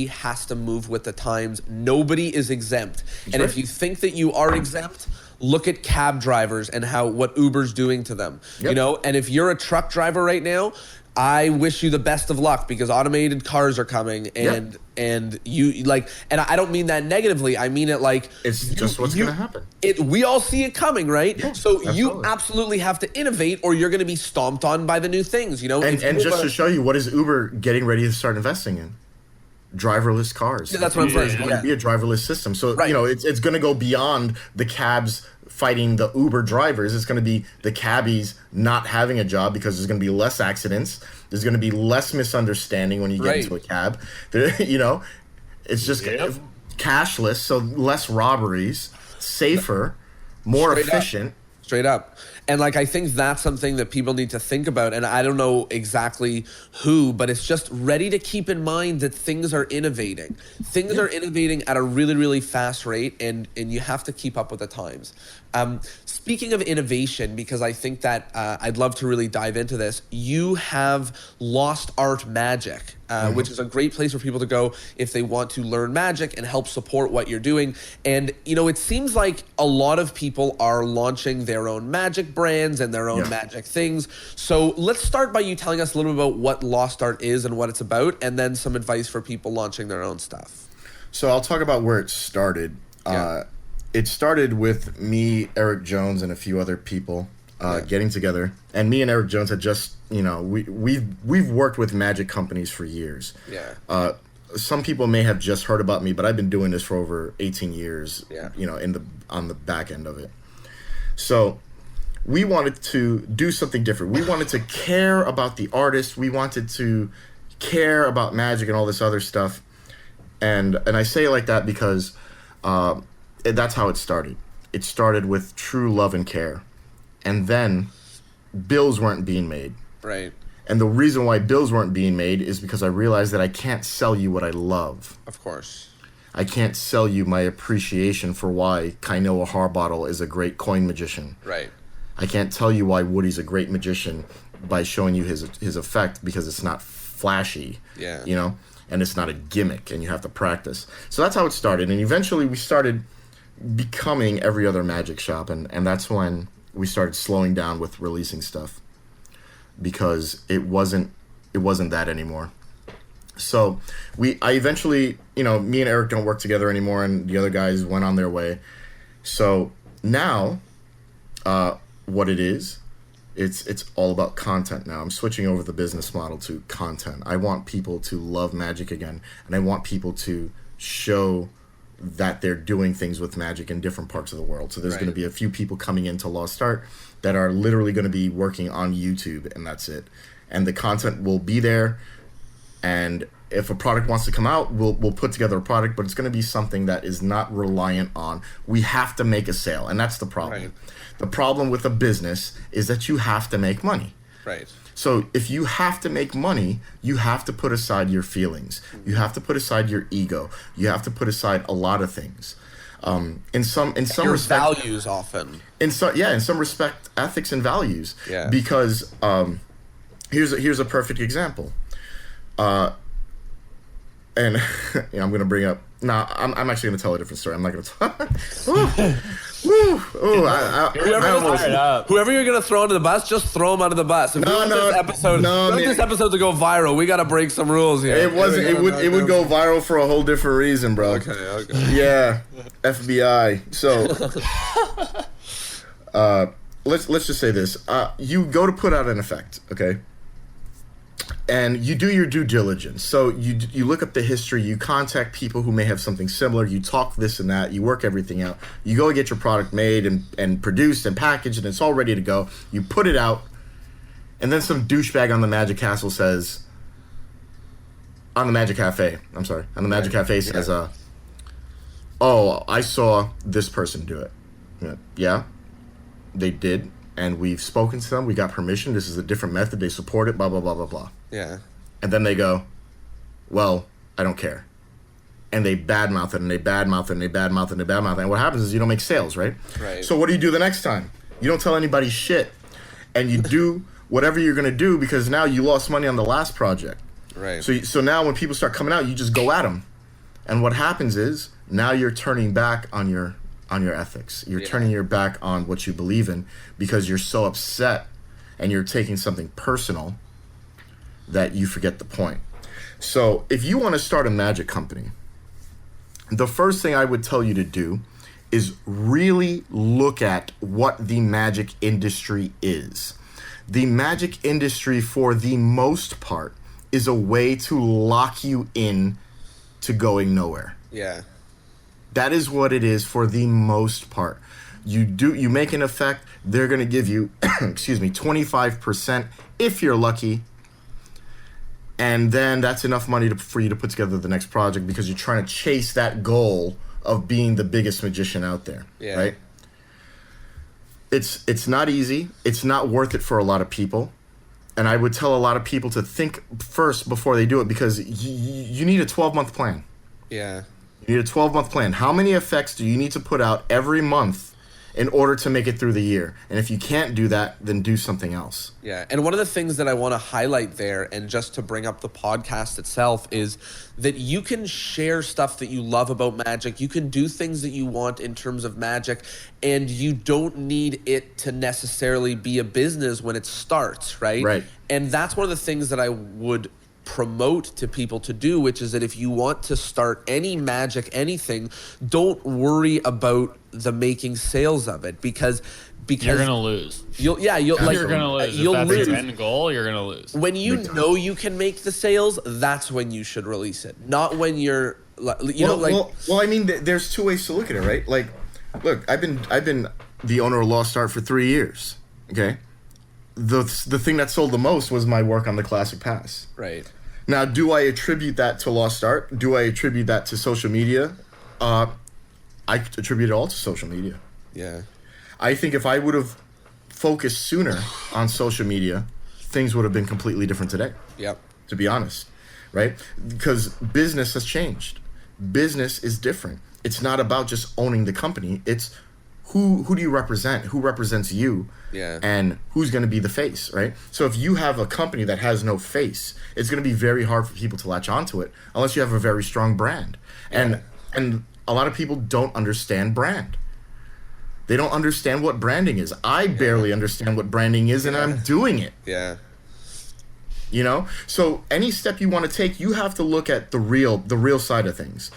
has to move with the times. Nobody is exempt. And if you think that you are exempt, look at cab drivers and what Uber's doing to them. Yep. You know, and if you're a truck driver right now, I wish you the best of luck, because automated cars are coming, and you like, and I don't mean that negatively. I mean it like it's just what's going to happen. We all see it coming, right? Yeah, so absolutely. You absolutely have to innovate, or you're going to be stomped on by the new things. You know, and just to show you, what is Uber getting ready to start investing in? Driverless cars. Yeah, that's what I'm saying. It's going to be a driverless system. So you know, it's going to go beyond the cabs fighting the Uber drivers. It's going to be the cabbies not having a job, because there's going to be less accidents. There's going to be less misunderstanding when you get into a cab. You know, it's just cashless, so less robberies, safer, more efficient. Straight up. And like, I think that's something that people need to think about. And I don't know exactly who, but it's just ready to keep in mind that things are innovating. Things are innovating at a really, really fast rate, and you have to keep up with the times. Speaking of innovation, because I think that I'd love to really dive into this, you have Lost Art Magic, which is a great place for people to go if they want to learn magic and help support what you're doing. And, you know, it seems like a lot of people are launching their own magic brands and their own magic things. So let's start by you telling us a little bit about what Lost Art is and what it's about, and then some advice for people launching their own stuff. So I'll talk about where it started. It started with me, Eric Jones, and a few other people getting together. And me and Eric Jones had just, you know, we've worked with magic companies for years. Yeah. Some people may have just heard about me, but I've been doing this for over 18 years. Yeah. You know, on the back end of it. So we wanted to do something different. We wanted to care about the artist. We wanted to care about magic and all this other stuff. And I say it like that because that's how it started. It started with true love and care. And then bills weren't being made. Right. And the reason why bills weren't being made is because I realized that I can't sell you what I love. Of course. I can't sell you my appreciation for why Kainoa Harbottle is a great coin magician. Right. I can't tell you why Woody's a great magician by showing you his effect, because it's not flashy. Yeah. You know? And it's not a gimmick, and you have to practice. So that's how it started. And eventually we started becoming every other magic shop, and that's when we started slowing down with releasing stuff because it wasn't that anymore. So I eventually, me and Eric don't work together anymore, and the other guys went on their way. So now, what it is, it's all about content now. I'm switching over the business model to content. I want people to love Magic again, and I want people to show that they're doing things with Magic in different parts of the world. So there's going to be a few people coming into Lost Art that are literally going to be working on YouTube, and that's it. And the content will be there. And if a product wants to come out, we'll put together a product, but it's going to be something that is not reliant on, we have to make a sale. And that's the problem. Right. The problem with a business is that you have to make money. Right. So if you have to make money, you have to put aside your feelings. You have to put aside your ego. You have to put aside a lot of things. In some your respect, values often. In some respect, ethics and values. Yeah. Because here's a perfect example. And I'm going to bring up. I'm actually going to tell a different story. I'm not going to talk. Whoever you're going to throw under the bus, just throw them under the bus. If this episode to go viral, we got to break some rules here. It wasn't. It would go viral for a whole different reason, bro. Okay. Yeah, FBI. So, let's just say this. You go to put out an effect, okay? And you do your due diligence. So you look up the history, you contact people who may have something similar, you talk this and that, you work everything out. You go get your product made and produced and packaged, and it's all ready to go. You put it out, and then some douchebag on the Magic Castle says, on the Magic Cafe says, oh, I saw this person do it. Yeah, they did. And we've spoken to them. We got permission. This is a different method. They support it, blah, blah, blah, blah, blah. Yeah. And then they go, well, I don't care. And they badmouth it, and they badmouth it, and they badmouth it, and they badmouth it. And what happens is you don't make sales, right? Right. So what do you do the next time? You don't tell anybody shit. And you do whatever you're going to do because now you lost money on the last project. Right. So now when people start coming out, you just go at them. And what happens is now you're turning back on your ethics. You're turning your back on what you believe in because you're so upset and you're taking something personal that you forget the point. So if you want to start a Magic company, the first thing I would tell you to do is really look at what the Magic industry is. The Magic industry, for the most part, is a way to lock you in to going nowhere. Yeah. That is what it is for the most part. You make an effect, they're going to give you, 25% if you're lucky. And then that's enough money for you to put together the next project because you're trying to chase that goal of being the biggest magician out there, right? It's not easy. It's not worth it for a lot of people. And I would tell a lot of people to think first before they do it because you need a 12-month plan. Yeah. You need a 12-month plan. How many effects do you need to put out every month in order to make it through the year? And if you can't do that, then do something else. Yeah, and one of the things that I want to highlight there, and just to bring up the podcast itself, is that you can share stuff that you love about Magic. You can do things that you want in terms of Magic, and you don't need it to necessarily be a business when it starts, right? Right. And that's one of the things that I would promote to people to do, which is that if you want to start any Magic, anything, don't worry about the making sales of it because you're gonna lose. You're gonna lose. If that's your end goal, you're gonna lose. When you know you can make the sales, that's when you should release it, not when you're I mean, there's two ways to look at it, right? Like, look, I've been the owner of Lost Art for 3 years. Okay. The thing that sold the most was my work on the Classic Pass. Right. Now, do I attribute that to Lost Art? Do I attribute that to social media? I attribute it all to social media. Yeah. I think if I would have focused sooner on social media, things would have been completely different today. Yep. To be honest, right? Because business has changed. Business is different. It's not about just owning the company. It's who do you represent? Who represents you? Yeah. And who's going to be the face, right? So if you have a company that has no face, it's going to be very hard for people to latch onto it unless you have a very strong brand. And a lot of people don't understand brand. They don't understand what branding is. I barely understand what branding is, and I'm doing it. Yeah. You know? So any step you want to take, you have to look at the real side of things.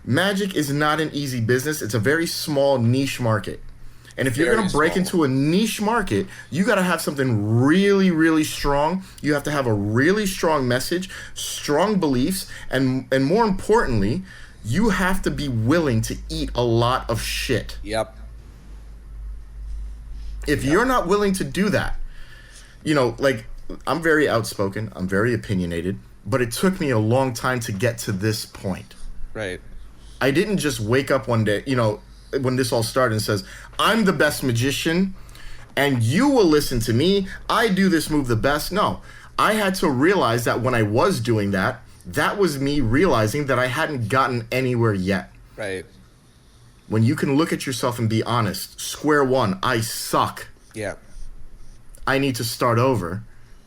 Magic is not an easy business. It's a very small niche market. And if you're going to break into a niche market, you got to have something really, really strong. You have to have a really strong message, strong beliefs, and more importantly, you have to be willing to eat a lot of shit. Yep. If you're not willing to do that, you know, like, I'm very outspoken, I'm very opinionated, but it took me a long time to get to this point. Right. I didn't just wake up one day, you know, when this all started and says, I'm the best magician and you will listen to me. I do this move the best. No, I had to realize that when I was doing that, that was me realizing that I hadn't gotten anywhere yet. Right. When you can look at yourself and be honest, square one, I suck. Yeah. I need to start over.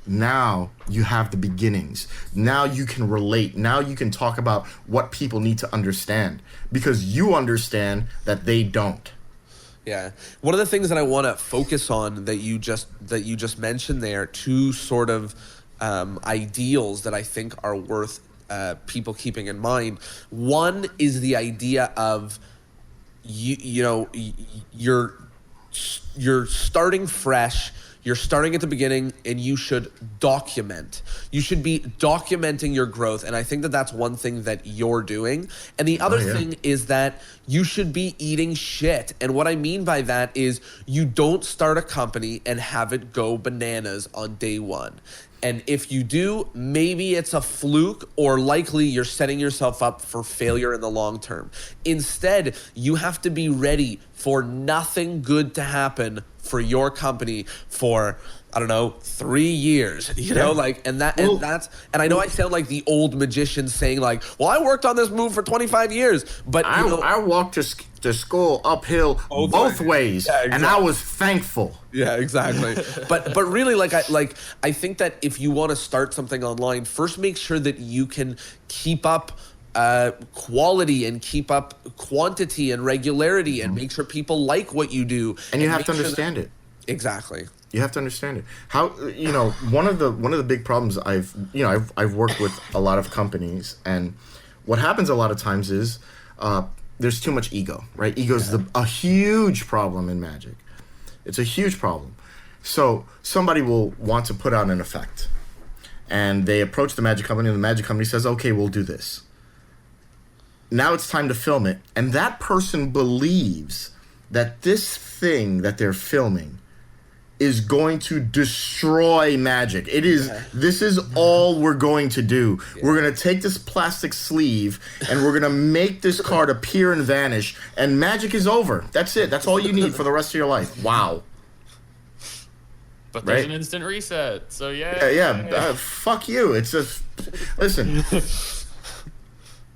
Now you have the beginnings. Now you can relate. Now you can talk about what people need to understand because you understand that they don't. Yeah. One of the things that I want to focus on that you just mentioned there, two sort of ideals that I think are worth people keeping in mind. One is the idea of you're starting fresh. You're starting at the beginning, and you should document. You should be documenting your growth, and I think that that's one thing that you're doing. And the other thing is that you should be eating shit. And what I mean by that is you don't start a company and have it go bananas on day one. And if you do, maybe it's a fluke, or likely you're setting yourself up for failure in the long term. Instead, you have to be ready for nothing good to happen for your company for, I don't know, 3 years, you know, like, and I know I sound like the old magician saying like, well, I worked on this move for 25 years, but I walked to school uphill both ways, yeah, exactly. And I was thankful. Yeah, exactly. but really, I think that if you want to start something online, first make sure that you can keep up quality and keep up quantity and regularity and make sure people like what you do. And you have to understand it. Exactly. You have to understand it. How, you know, one of the big problems I've worked with a lot of companies, and what happens a lot of times is there's too much ego, right? Ego is a huge problem in magic. It's a huge problem. So somebody will want to put out an effect, and they approach the magic company, and the magic company says, okay, we'll do this. Now it's time to film it, and that person believes that this thing that they're filming is going to destroy magic. It is. This is all we're going to do. Yeah. We're going to take this plastic sleeve and we're going to make this card appear and vanish, and magic is over. That's it. That's all you need for the rest of your life. Wow. But there's an instant reset. So fuck you. It's just, listen.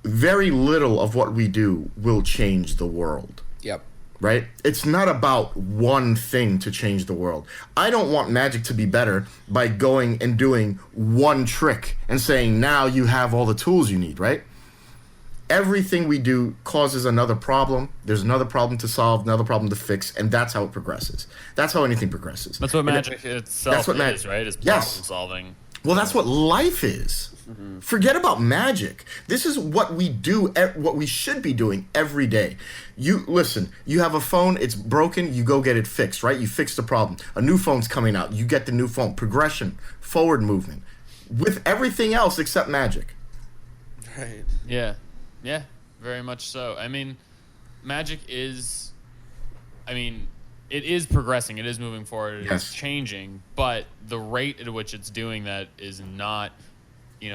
Very little of what we do will change the world. Yep. Right? It's not about one thing to change the world. I don't want magic to be better by going and doing one trick and saying, now you have all the tools you need, right? Everything we do causes another problem. There's another problem to solve, another problem to fix, and that's how it progresses. That's how anything progresses. That's what magic itself is, right? Is problem solving. Well, that's what life is. Mm-hmm. Forget about magic. This is what we do, what we should be doing every day. You listen, you have a phone, it's broken, you go get it fixed, right? You fix the problem. A new phone's coming out, you get the new phone. Progression, forward movement, with everything else except magic. Right. Yeah, very much so. I mean, magic is, it is progressing, it is moving forward, it's changing, but the rate at which it's doing that is not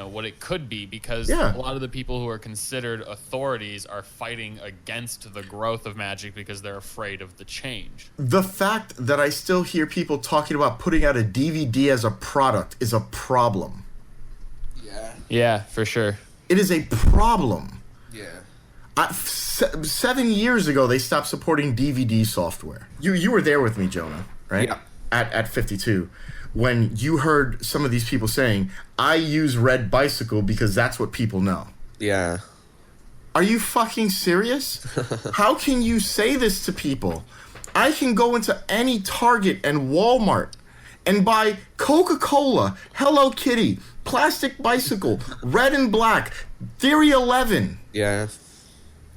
what it could be, because a lot of the people who are considered authorities are fighting against the growth of magic because they're afraid of the change. The fact that I still hear people talking about putting out a DVD as a product is a problem. Yeah, for sure. It is a problem. Yeah. 7 years ago, they stopped supporting DVD software. You were there with me, Jonah, right? Yeah. At 52. When you heard some of these people saying, I use Red Bicycle because that's what people know. Yeah. Are you fucking serious? How can you say this to people? I can go into any Target and Walmart and buy Coca-Cola, Hello Kitty, Plastic Bicycle, Red and Black, Theory 11. Yeah.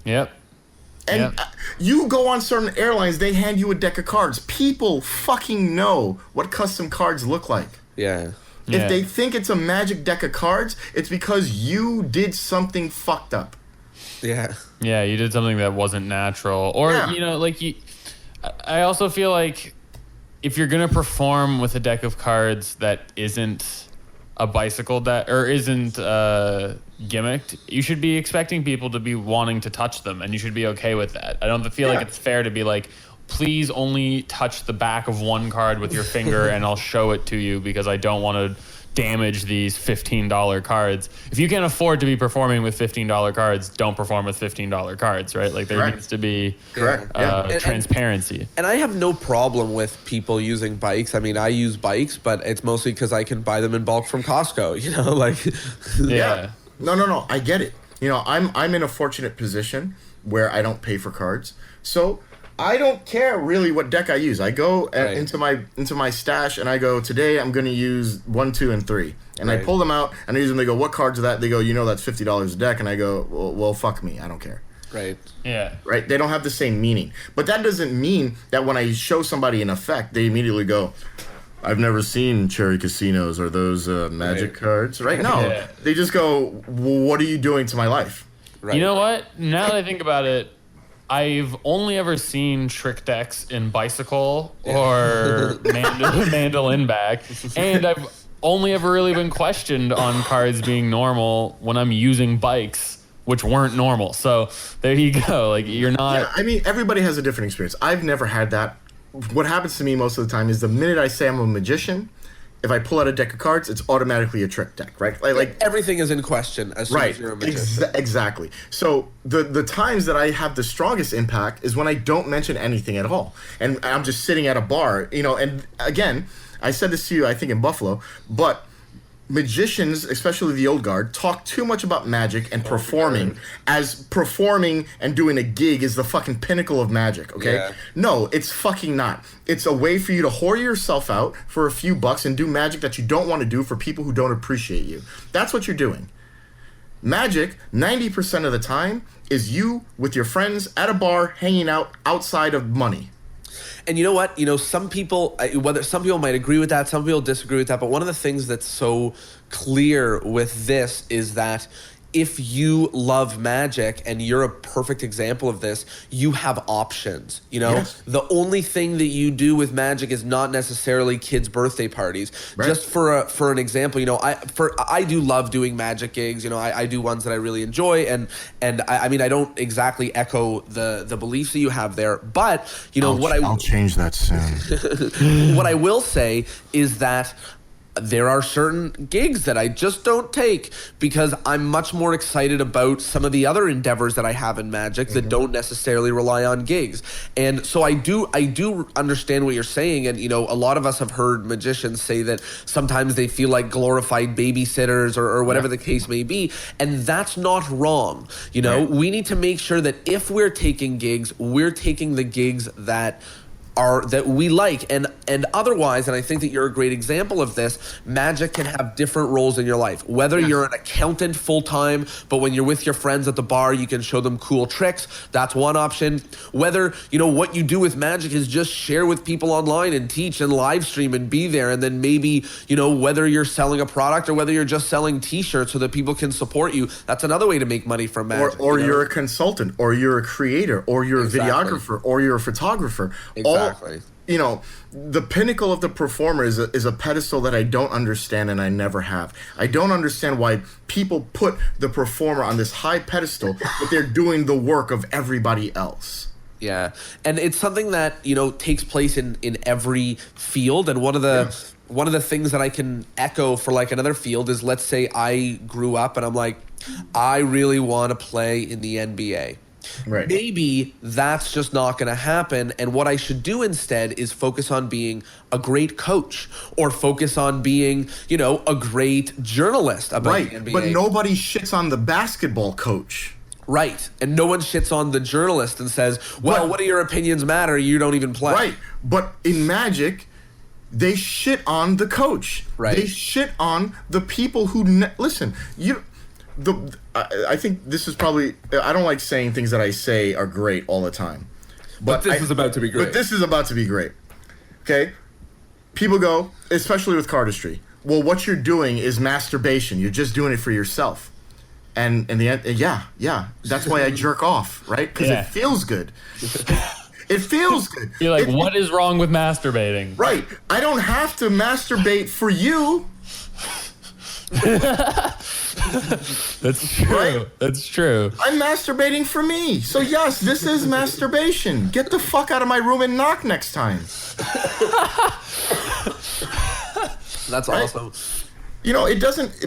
Yep. And you go on certain airlines, they hand you a deck of cards. People fucking know what custom cards look like. Yeah. If they think it's a Magic deck of cards, it's because you did something fucked up. Yeah. Yeah, you did something that wasn't natural. Or, I also feel like if you're going to perform with a deck of cards that isn't a bicycle deck or isn't gimmicked, you should be expecting people to be wanting to touch them, and you should be okay with that. I don't feel like it's fair to be like, please only touch the back of one card with your finger and I'll show it to you because I don't want to damage these $15 cards. If you can't afford to be performing with $15 cards, don't perform with $15 cards, right? Like there needs to be transparency. And I have no problem with people using bikes. I mean, I use bikes, but it's mostly because I can buy them in bulk from Costco, No, I get it. I'm in a fortunate position where I don't pay for cards. So I don't care really what deck I use. I go into my stash and I go, today I'm going to use 1, 2, and 3. And I pull them out and I use them. They go, what cards are that? They go, that's $50 a deck. And I go, well, fuck me. I don't care. Right. Yeah. Right? They don't have the same meaning. But that doesn't mean that when I show somebody an effect, they immediately go, I've never seen Cherry Casinos or those Magic cards. Right? No. They just go, what are you doing to my life? Right. You know what? Now that I think about it, I've only ever seen trick decks in Bicycle or Mandolin back, and I've only ever really been questioned on cards being normal when I'm using bikes, which weren't normal. So there you go. Like, you're not... Yeah, I mean, everybody has a different experience. I've never had that. What happens to me most of the time is the minute I say I'm a magician, if I pull out a deck of cards, it's automatically a trick deck, right? Like everything is in question as soon as you're a magician. Exactly. So the times that I have the strongest impact is when I don't mention anything at all, and I'm just sitting at a bar, And again, I said this to you, I think in Buffalo, but magicians, especially the old guard, talk too much about magic and performing and doing a gig is the fucking pinnacle of magic, okay? Yeah. No, it's fucking not. It's a way for you to whore yourself out for a few bucks and do magic that you don't want to do for people who don't appreciate you. That's what you're doing. Magic, 90% of the time, is you with your friends at a bar hanging out outside of money. And you know what? Some people might agree with that, some people disagree with that, but one of the things that's so clear with this is that if you love magic, and you're a perfect example of this, you have options. Yes. The only thing that you do with magic is not necessarily kids' birthday parties. Right. Just for an example, I do love doing magic gigs. I do ones that I really enjoy, and I mean, I don't exactly echo the beliefs that you have there, but I'll change that soon. What I will say is that there are certain gigs that I just don't take because I'm much more excited about some of the other endeavors that I have in magic that don't necessarily rely on gigs. And so I do understand what you're saying. And, a lot of us have heard magicians say that sometimes they feel like glorified babysitters or whatever the case may be. And that's not wrong. We need to make sure that if we're taking gigs, we're taking the gigs that we like, and otherwise, and I think that you're a great example of this, magic can have different roles in your life. Whether you're an accountant full-time, but when you're with your friends at the bar, you can show them cool tricks, that's one option. Whether, what you do with magic is just share with people online and teach and live stream and be there, and then maybe, whether you're selling a product or whether you're just selling t-shirts so that people can support you, that's another way to make money from magic. Or you're a consultant, or you're a creator, or you're a videographer, or you're a photographer. Exactly. The pinnacle of the performer is a pedestal that I don't understand, and I never have. I don't understand why people put the performer on this high pedestal, but they're doing the work of everybody else. Yeah, and it's something that takes place in every field. And one of the things that I can echo for like another field is, let's say I grew up and I'm like, I really want to play in the NBA. Right. Maybe that's just not going to happen, and what I should do instead is focus on being a great coach, or focus on being, a great journalist about the NBA. But nobody shits on the basketball coach. Right. And no one shits on the journalist and says, well, what do your opinions matter? You don't even play. Right. But in Magic, they shit on the coach. Right. They shit on the people who listen. I think this is probably. I don't like saying things that I say are great all the time. But this is about to be great. But this is about to be great. Okay. People go, especially with cardistry. Well, what you're doing is masturbation. You're just doing it for yourself. And in the end, yeah. That's why I jerk off, right? Because it feels good. It feels good. You're like, what is wrong with masturbating? Right. I don't have to masturbate for you. That's true. Right? That's true. I'm masturbating for me. So yes, this is masturbation. Get the fuck out of my room and knock next time. That's awesome. It doesn't...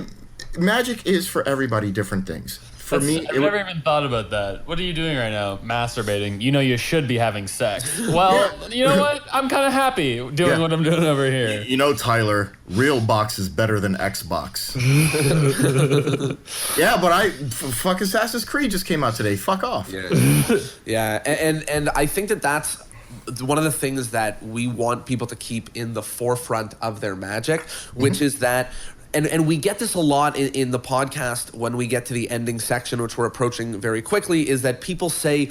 Magic is for everybody different things. For me, I've never even thought about that. What are you doing right now? Masturbating. You know you should be having sex. Well, you know what? I'm kind of happy doing what I'm doing over here. Tyler, real box is better than Xbox. Yeah, but fuck Assassin's Creed just came out today. Fuck off. Yeah. And I think that's one of the things that we want people to keep in the forefront of their Magic, which is that. And we get this a lot in the podcast when we get to the ending section, which we're approaching very quickly, is that people say,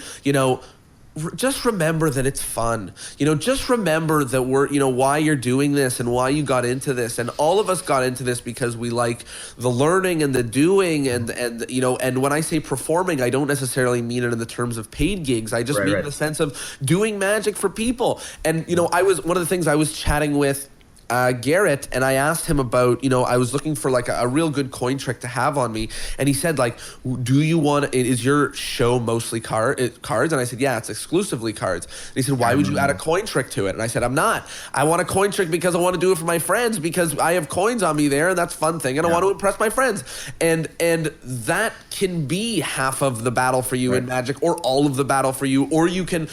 just remember that it's fun. Just remember that why you're doing this and why you got into this. And all of us got into this because we like the learning and the doing and when I say performing, I don't necessarily mean it in the terms of paid gigs. I just mean in the sense of doing Magic for people. And, I was one of the things I was chatting with Garrett, and I asked him about, I was looking for like a real good coin trick to have on me, and he said like, do you want, is your show mostly cards? And I said, yeah, it's exclusively cards. And he said, why would you add a coin trick to it? And I said, I'm not. I want a coin trick because I want to do it for my friends, because I have coins on me there, and that's a fun thing, and I want to impress my friends. And that can be half of the battle for you in Magic, or all of the battle for you, or you can,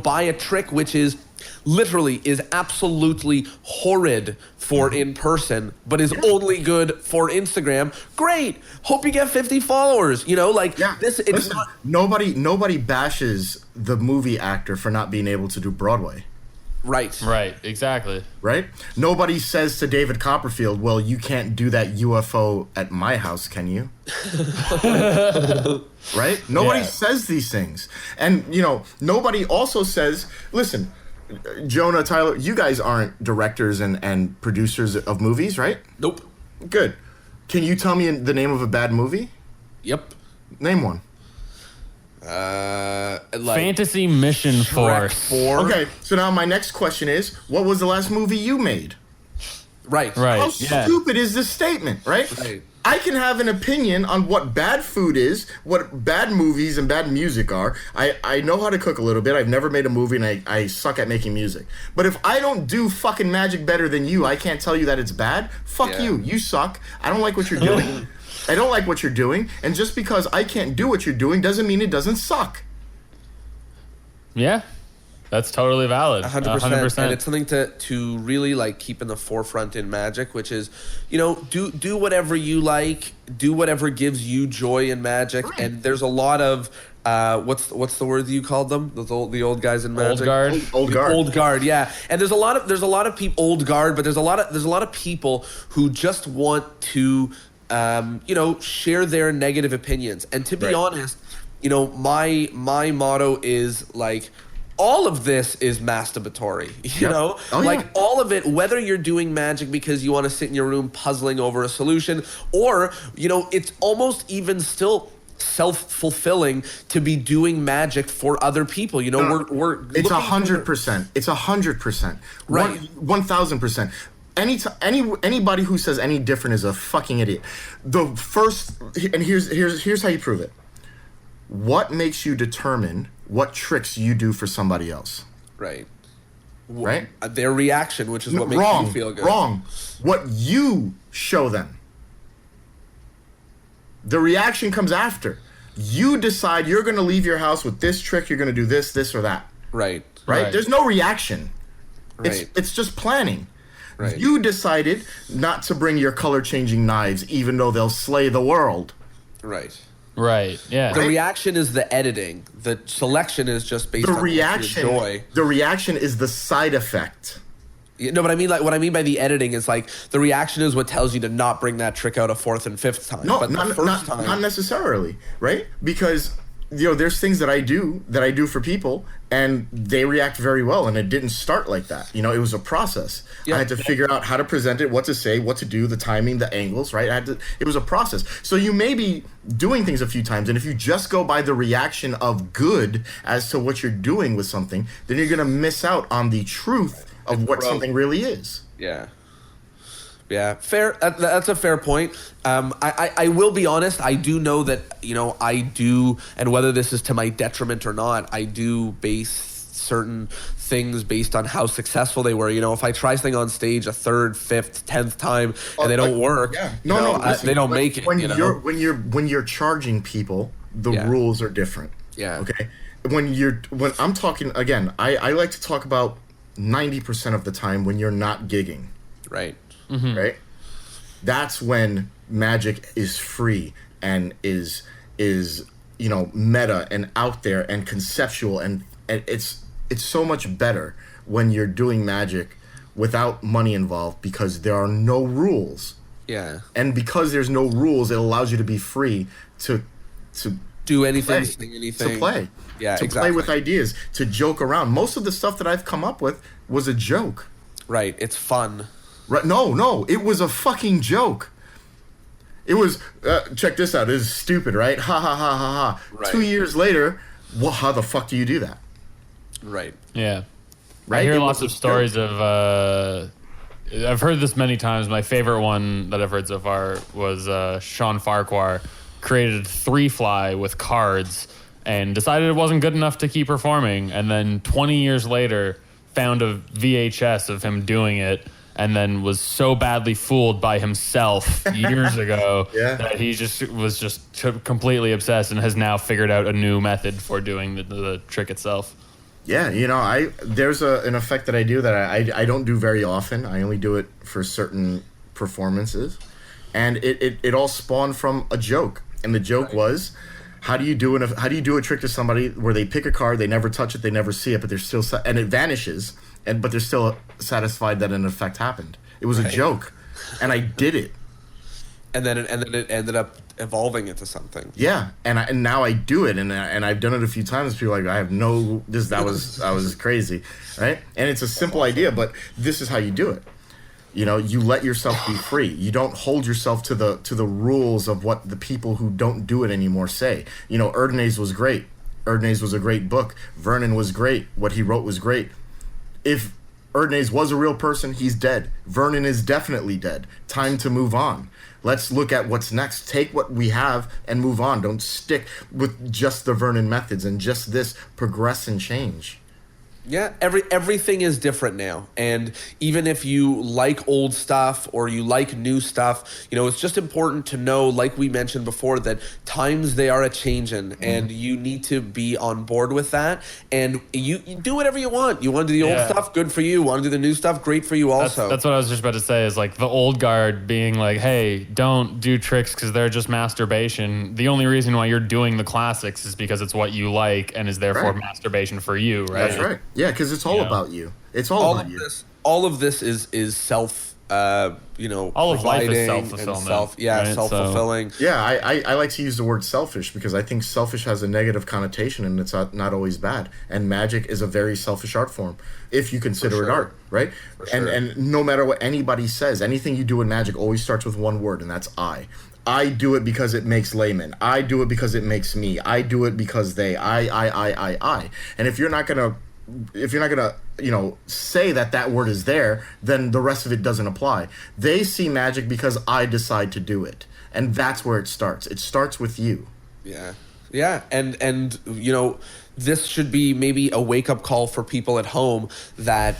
buy a trick which is literally is absolutely horrid for in person, but is only good for Instagram. Great. Hope you get 50 followers. This. It's Listen, nobody bashes the movie actor for not being able to do Broadway. Right. Right. Exactly. Right. Nobody says to David Copperfield, "Well, you can't do that UFO at my house, can you?" Right. Nobody says these things, and nobody also says, "Listen." Jonah, Tyler, you guys aren't directors and producers of movies, right? Nope. Good. Can you tell me the name of a bad movie? Yep. Name one. Fantasy Mission Force. Okay, so now my next question is, what was the last movie you made? Right. How stupid is this statement, right? I can have an opinion on what bad food is, what bad movies and bad music are. I know how to cook a little bit. I've never made a movie, and I suck at making music. But if I don't do fucking Magic better than you, I can't tell you that it's bad. Fuck you. You suck. I don't like what you're doing. I don't like what you're doing. And just because I can't do what you're doing doesn't mean it doesn't suck. Yeah. That's totally valid. 100%. And it's something to really like keep in the forefront in Magic, which is, do whatever you like, do whatever gives you joy in Magic. Right. And there's a lot of what's the word that you called them? The old guys in Magic. Old guard. Old guard. Yeah. And there's a lot of people, old guard, but there's a lot of people who just want to share their negative opinions. And to be honest, my motto is like, all of this is masturbatory, all of it, whether you're doing Magic because you want to sit in your room puzzling over a solution, or, it's almost even still self-fulfilling to be doing Magic for other people. We're it's 100%. It's 100%. Right. 1,000%. Anybody who says any different is a fucking idiot. The first, and here's how you prove it. What makes you determine what tricks you do for somebody else? Right. Their reaction, which is what makes you feel good. Wrong. What you show them. The reaction comes after. You decide you're going to leave your house with this trick, you're going to do this, or that. Right. There's no reaction. Right. It's just planning. Right. You decided not to bring your color-changing knives, even though they'll slay the world. Right. Right. Yeah. The reaction is the editing. The selection is just based on what you enjoy. The reaction is the side effect. No, but I mean, like, what I mean by the editing is like the reaction is what tells you to not bring that trick out a fourth and fifth time. No, but not necessarily, right? Because there's things that I do for people, and they react very well, and it didn't start like that. It was a process. I had to figure out how to present it, what to say, what to do, the timing, the angles, right? It was a process. So you may be doing things a few times, and if you just go by the reaction of good as to what you're doing with something, then you're going to miss out on the truth of what something really is. Yeah, fair. That's a fair point. I will be honest. I do know that I do, and whether this is to my detriment or not, I do base certain things based on how successful they were. If I try something on stage a third, fifth, 10th time and they don't work, listen, they don't make it. When you're charging people, the rules are different. Yeah. Okay. When I'm talking again, I like to talk about 90% of the time when you're not gigging. Right. Mm-hmm. Right? That's when magic is free and is meta and out there and conceptual, and it's so much better when you're doing magic without money involved, because there are no rules. Yeah. And because there's no rules, it allows you to be free to do anything, play, sing anything. to play. Yeah, to exactly. play with ideas, to joke around. Most of the stuff that I've come up with was a joke. Right. It's fun. Right? No, it was a fucking joke. It was, check this out, this is stupid, right? Ha ha ha ha ha. Right. 2 years later, well, how the fuck do you do that? Right. Yeah. Right? I hear lots of stories of, I've heard this many times. My favorite one that I've heard so far was Sean Farquhar created 3-fly with cards and decided it wasn't good enough to keep performing. And then 20 years later, found a VHS of him doing it, and then was so badly fooled by himself years ago that he was completely obsessed and has now figured out a new method for doing the trick itself. Yeah, there's an effect that I do that I don't do very often. I only do it for certain performances, and it all spawned from a joke. And the joke was, how do you do a trick to somebody where they pick a card, they never touch it, they never see it, but they're still and it vanishes, but they're still satisfied that an effect happened. It was a joke, and I did it. And then it ended up evolving into something. Yeah, and now I do it, and I've done it a few times. People are like, I have no that was crazy, right? And it's a simple idea, but this is how you do it. You let yourself be free. You don't hold yourself to the rules of what the people who don't do it anymore say. Erdnase was great. Erdnase was a great book. Vernon was great. What he wrote was great. If Erdnase was a real person, he's dead. Vernon is definitely dead. Time to move on. Let's look at what's next. Take what we have and move on. Don't stick with just the Vernon methods and just this, progress and change. Yeah, everything is different now, and even if you like old stuff or you like new stuff, it's just important to know, like we mentioned before, that times they are a changing, and you need to be on board with that. And you do whatever you want. You want to do the old stuff, good for you. Want to do the new stuff, great for you also. That's what I was just about to say. Is like the old guard being like, "Hey, don't do tricks because they're just masturbation." The only reason why you're doing the classics is because it's what you like and is therefore masturbation for you, right? That's right. Yeah, because it's all about you. It's all about you. All of this is self, all of life is self-fulfillment. Right? Self-fulfilling. So, yeah, I like to use the word selfish because I think selfish has a negative connotation and it's not always bad. And magic is a very selfish art form if you consider it art, right? And no matter what anybody says, anything you do in magic always starts with one word, and that's I. I do it because it makes layman. I do it because it makes me. I do it because they. I. And if you're not gonna say that word is there, then the rest of it doesn't apply. They see magic because I decide to do it, and that's where it starts. It starts with you. Yeah, and this should be maybe a wake up call for people at home that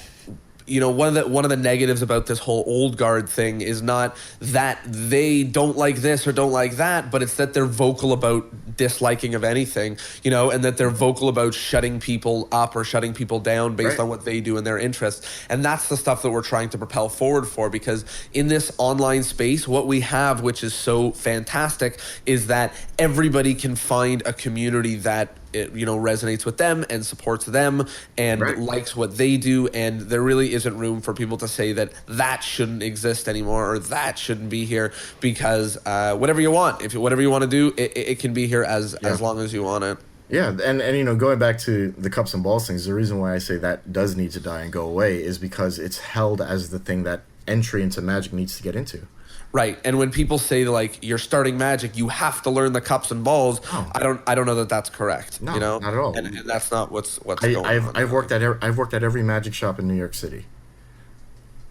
one of the negatives about this whole old guard thing is not that they don't like this or don't like that, but it's that they're vocal about disliking of anything, and that they're vocal about shutting people up or shutting people down based on what they do and their interests. And that's the stuff that we're trying to propel forward for, because in this online space, what we have, which is so fantastic, is that everybody can find a community that resonates with them and supports them and likes what they do, and there really isn't room for people to say that shouldn't exist anymore or that shouldn't be here, because whatever you want, whatever you want to do, it can be here as long as you want it. Yeah, and going back to the cups and balls things, the reason why I say that does need to die and go away is because it's held as the thing that entry into Magic needs to get into. Right, and when people say like you're starting Magic, you have to learn the cups and balls. Oh. I don't know that that's correct. No, not at all. And that's not what's going on. I've worked at every Magic shop in New York City,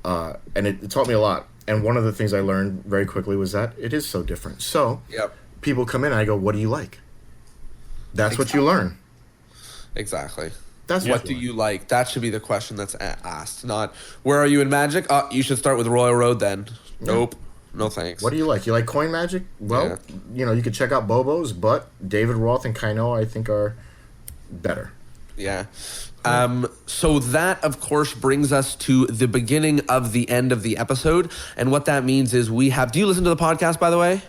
and it taught me a lot. And one of the things I learned very quickly was that it is so different. So people come in and I go, "What do you like?" That's what you learn. Exactly. That's what do you like? That should be the question that's asked. Not where are you in Magic? Oh, you should start with Royal Road then. Nope. No thanks. What do you like? You like coin Magic? Well, you could check out Bobo's, but David Roth and Kaino, I think, are better. Yeah. So that, of course, brings us to the beginning of the end of the episode. And what that means is we have... Do you listen to the podcast, by the way?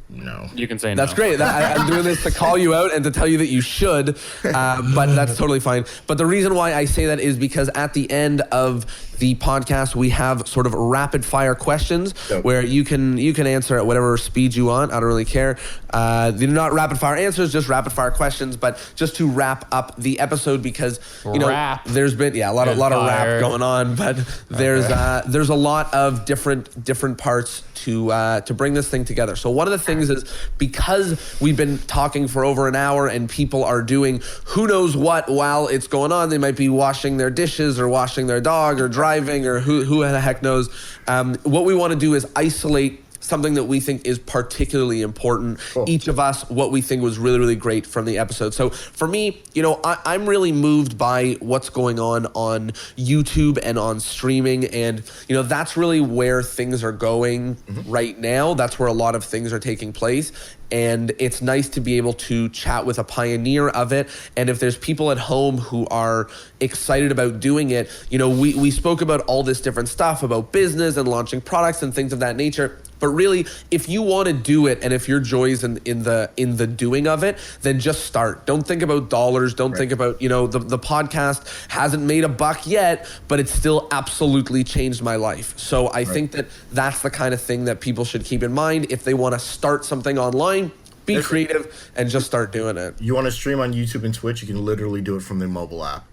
No. You can say no. That's great. I'm doing this to call you out and to tell you that you should, but that's totally fine. But the reason why I say that is because at the end of the podcast, we have sort of rapid fire questions where you can answer at whatever speed you want. I don't really care. They're not rapid fire answers, just rapid fire questions. But just to wrap up the episode, because there's been a lot of rap going on, but there's a lot of different parts to bring this thing together. So one of the things is, because we've been talking for over an hour and people are doing who knows what while it's going on, they might be washing their dishes or washing their dog or driving or who the heck knows. What we want to do is isolate something that we think is particularly important. Cool. Each of us, what we think was really, really great from the episode. So for me, I'm really moved by what's going on YouTube and on streaming. And, that's really where things are going right now. That's where a lot of things are taking place. And it's nice to be able to chat with a pioneer of it. And if there's people at home who are excited about doing it, we spoke about all this different stuff about business and launching products and things of that nature. But really, if you want to do it and if your joy is in the doing of it, then just start. Don't think about dollars. Don't think about, the podcast hasn't made a buck yet, but it's still absolutely changed my life. So I think that that's the kind of thing that people should keep in mind if they want to start something online. Be creative and just start doing it. You want to stream on YouTube and Twitch, you can literally do it from the mobile app.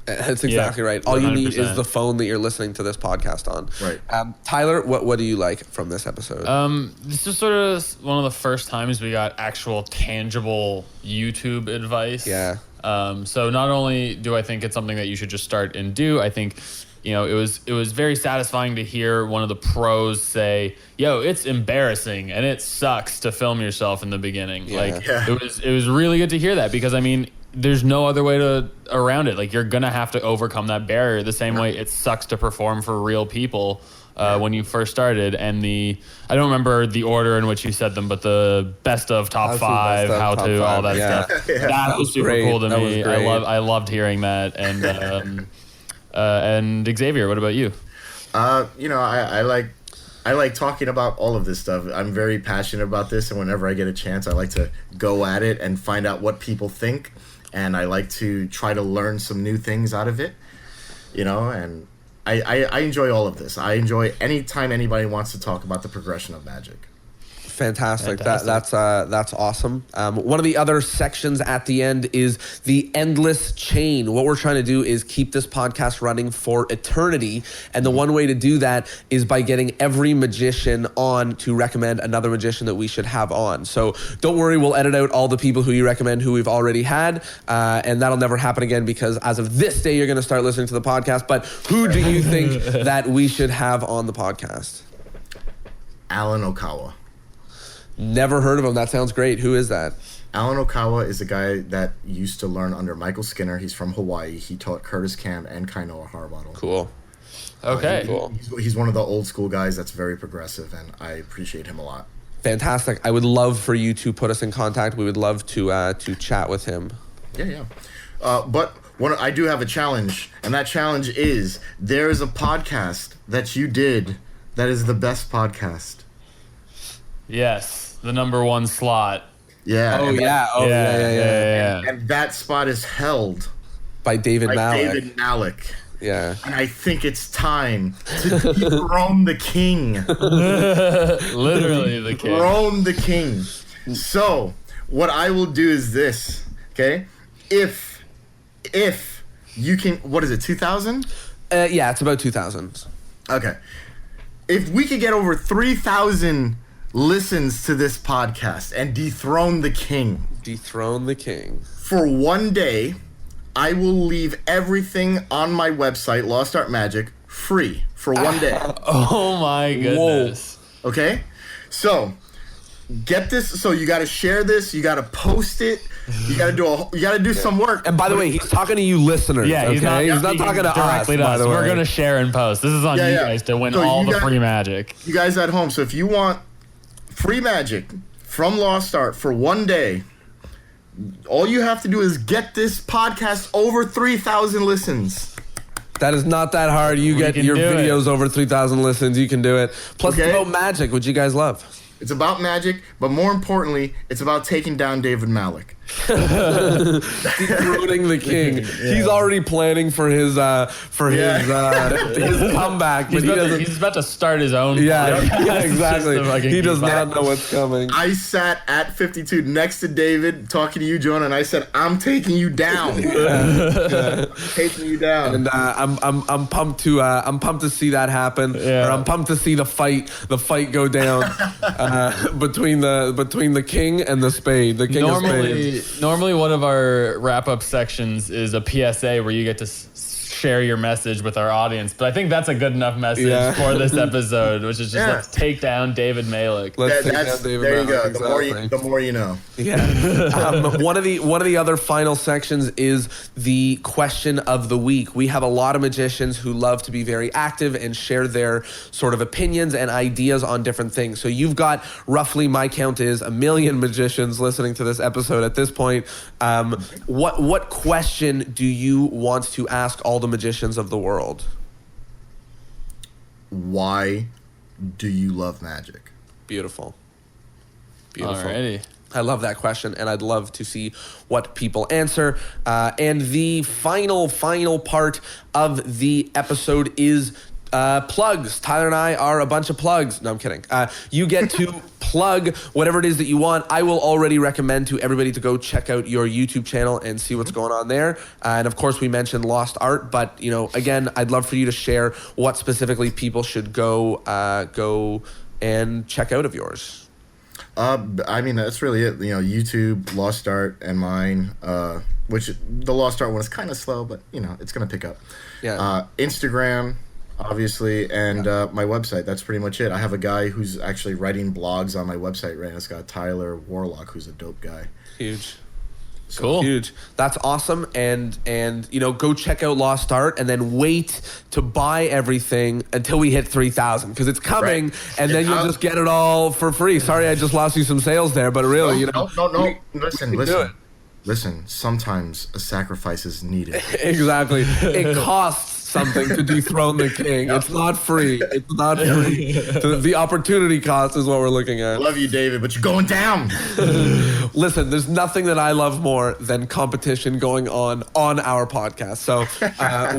That's exactly right. All 100%. You need is the phone that you're listening to this podcast on. Right. Tyler, what do you like from this episode? This is sort of one of the first times we got actual tangible YouTube advice. Yeah. So not only do I think it's something that you should just start and do, I think it was very satisfying to hear one of the pros say, "Yo, it's embarrassing and it sucks to film yourself in the beginning." Yeah. It was really good to hear that, because there's no other way around it. Like, you're gonna have to overcome that barrier the same way it sucks to perform for real people when you first started. And I don't remember the order in which you said them, but the best of top five, all that stuff. Yeah. That was super cool to me. I loved hearing that. And Xavier, what about you? I like talking about all of this stuff. I'm very passionate about this, and whenever I get a chance, I like to go at it and find out what people think, and I like to try to learn some new things out of it, and I enjoy all of this. I enjoy any time anybody wants to talk about the progression of Magic. Fantastic. That's awesome. One of the other sections at the end is the endless chain. What we're trying to do is keep this podcast running for eternity. And the one way to do that is by getting every magician on to recommend another magician that we should have on. So don't worry, we'll edit out all the people who you recommend who we've already had. And that'll never happen again, because as of this day, you're going to start listening to the podcast. But who do you think that we should have on the podcast? Alan Okawa. Never heard of him. That sounds great. Who is that? Alan Okawa is a guy that used to learn under Michael Skinner. He's from Hawaii. He taught Curtis Camp and Kainoa Harbottle. Cool. Okay. Cool. He's one of the old school guys that's very progressive, and I appreciate him a lot. Fantastic. I would love for you to put us in contact. We would love to chat with him. Yeah. But I do have a challenge, and that challenge is there is a podcast that you did that is the best podcast. Yes, the number one slot. Yeah. Yeah. And that spot is held By David Malik. David Malik. Yeah. And I think it's time to dethrone the king. Literally the king. Dethrone the king. So, what I will do is this, okay? If you can, what is it, 2,000? Yeah, it's about 2,000. Okay. If we could get over 3,000 listens to this podcast and dethrone the king. Dethrone the king. For one day, I will leave everything on my website, Lost Art Magic, free for one day. Oh my goodness. Whoa. Okay? So, get this. So you got to share this. You got to post it. You got to do some work. And by the way, he's talking to you listeners. Yeah, he's not talking to us. directly to us. We're going to share and post. This is on you guys to win all the free magic. You guys at home, so if you want free magic from Lost Art for one day, all you have to do is get this podcast over 3,000 listens. That is not that hard. You get your videos over 3,000 listens. You can do it. Plus, it's about magic, which you guys love. It's about magic, but more importantly, it's about taking down David Malik. Dethroning the king. Yeah. He's already planning for his comeback. But he's about to start his own. Yeah, exactly. He does not know what's coming. I sat at 52 next to David, talking to you, Jonah, and I said, "I'm taking you down. Taking you down." And I'm pumped to see that happen. Yeah. Or I'm pumped to see the fight go down between the king and the spade. The king of spades. Normally, one of our wrap-up sections is a PSA where you get to share your message with our audience. But I think that's a good enough message for this episode, which is just let's take down David Malik. Let's take down David there Malik. You go. Exactly. The more you know. Yeah. One of the other final sections is the question of the week. We have a lot of magicians who love to be very active and share their sort of opinions and ideas on different things. So you've got roughly, my count is 1 million magicians listening to this episode at this point. What question do you want to ask all the magicians of the world? Why do you love magic? Beautiful. Alrighty. I love that question, and I'd love to see what people answer. And the final part of the episode is plugs. Tyler and I are a bunch of plugs. No, I'm kidding. You get to plug whatever it is that you want. I will already recommend to everybody to go check out your YouTube channel and see what's going on there. And of course, we mentioned Lost Art, but again, I'd love for you to share what specifically people should go and check out of yours. I mean, that's really it. YouTube, Lost Art, and mine. Which the Lost Art one is kind of slow, but it's gonna pick up. Yeah. Instagram, obviously, and my website. That's pretty much it. I have a guy who's actually writing blogs on my website right now. It's got Tyler Warlock, who's a dope guy. Huge. Cool. Huge. That's awesome. And go check out Lost Art and then wait to buy everything until we hit 3,000 because it's coming, and then you'll just get it all for free. Sorry, I just lost you some sales there, but really, No. Listen, sometimes a sacrifice is needed. Exactly. It costs something to dethrone the king. It's not free. It's not free. The opportunity cost is what we're looking at. I love you, David, but you're going down. Listen, there's nothing that I love more than competition going on our podcast. So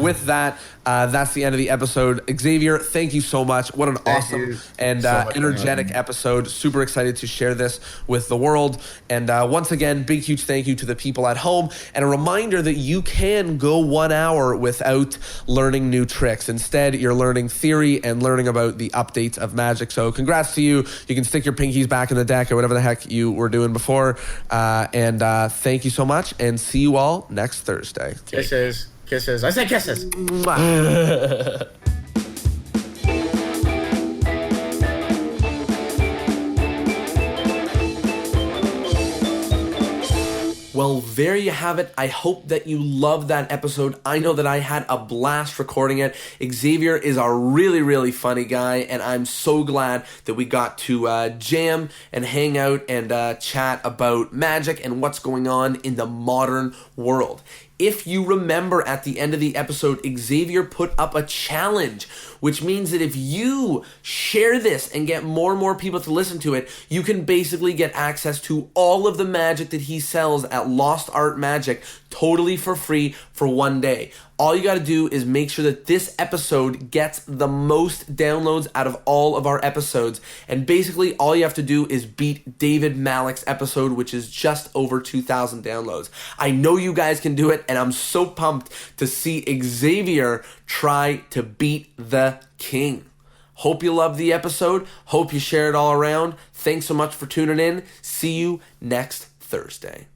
with that, that's the end of the episode. Xavier, thank you so much. What an awesome and energetic episode. Super excited to share this with the world. And once again, big, huge thank you to the people at home. And a reminder that you can go 1 hour without learning new tricks. Instead, you're learning theory and learning about the updates of magic. So congrats to you. You can stick your pinkies back in the deck or whatever the heck you were doing before. And thank you so much, and see you all next Thursday. Kisses. Kisses. I said kisses. Mwah. Well, there you have it. I hope that you loved that episode. I know that I had a blast recording it. Xavier is a really, really funny guy, and I'm so glad that we got to jam and hang out and chat about Magic and what's going on in the modern world. If you remember at the end of the episode, Xavier put up a challenge, which means that if you share this and get more and more people to listen to it, you can basically get access to all of the magic that he sells at Lost Art Magic totally for free for 1 day. All you got to do is make sure that this episode gets the most downloads out of all of our episodes. And basically all you have to do is beat David Malik's episode, which is just over 2,000 downloads. I know you guys can do it, and I'm so pumped to see Xavier try to beat the king. Hope you love the episode. Hope you share it all around. Thanks so much for tuning in. See you next Thursday.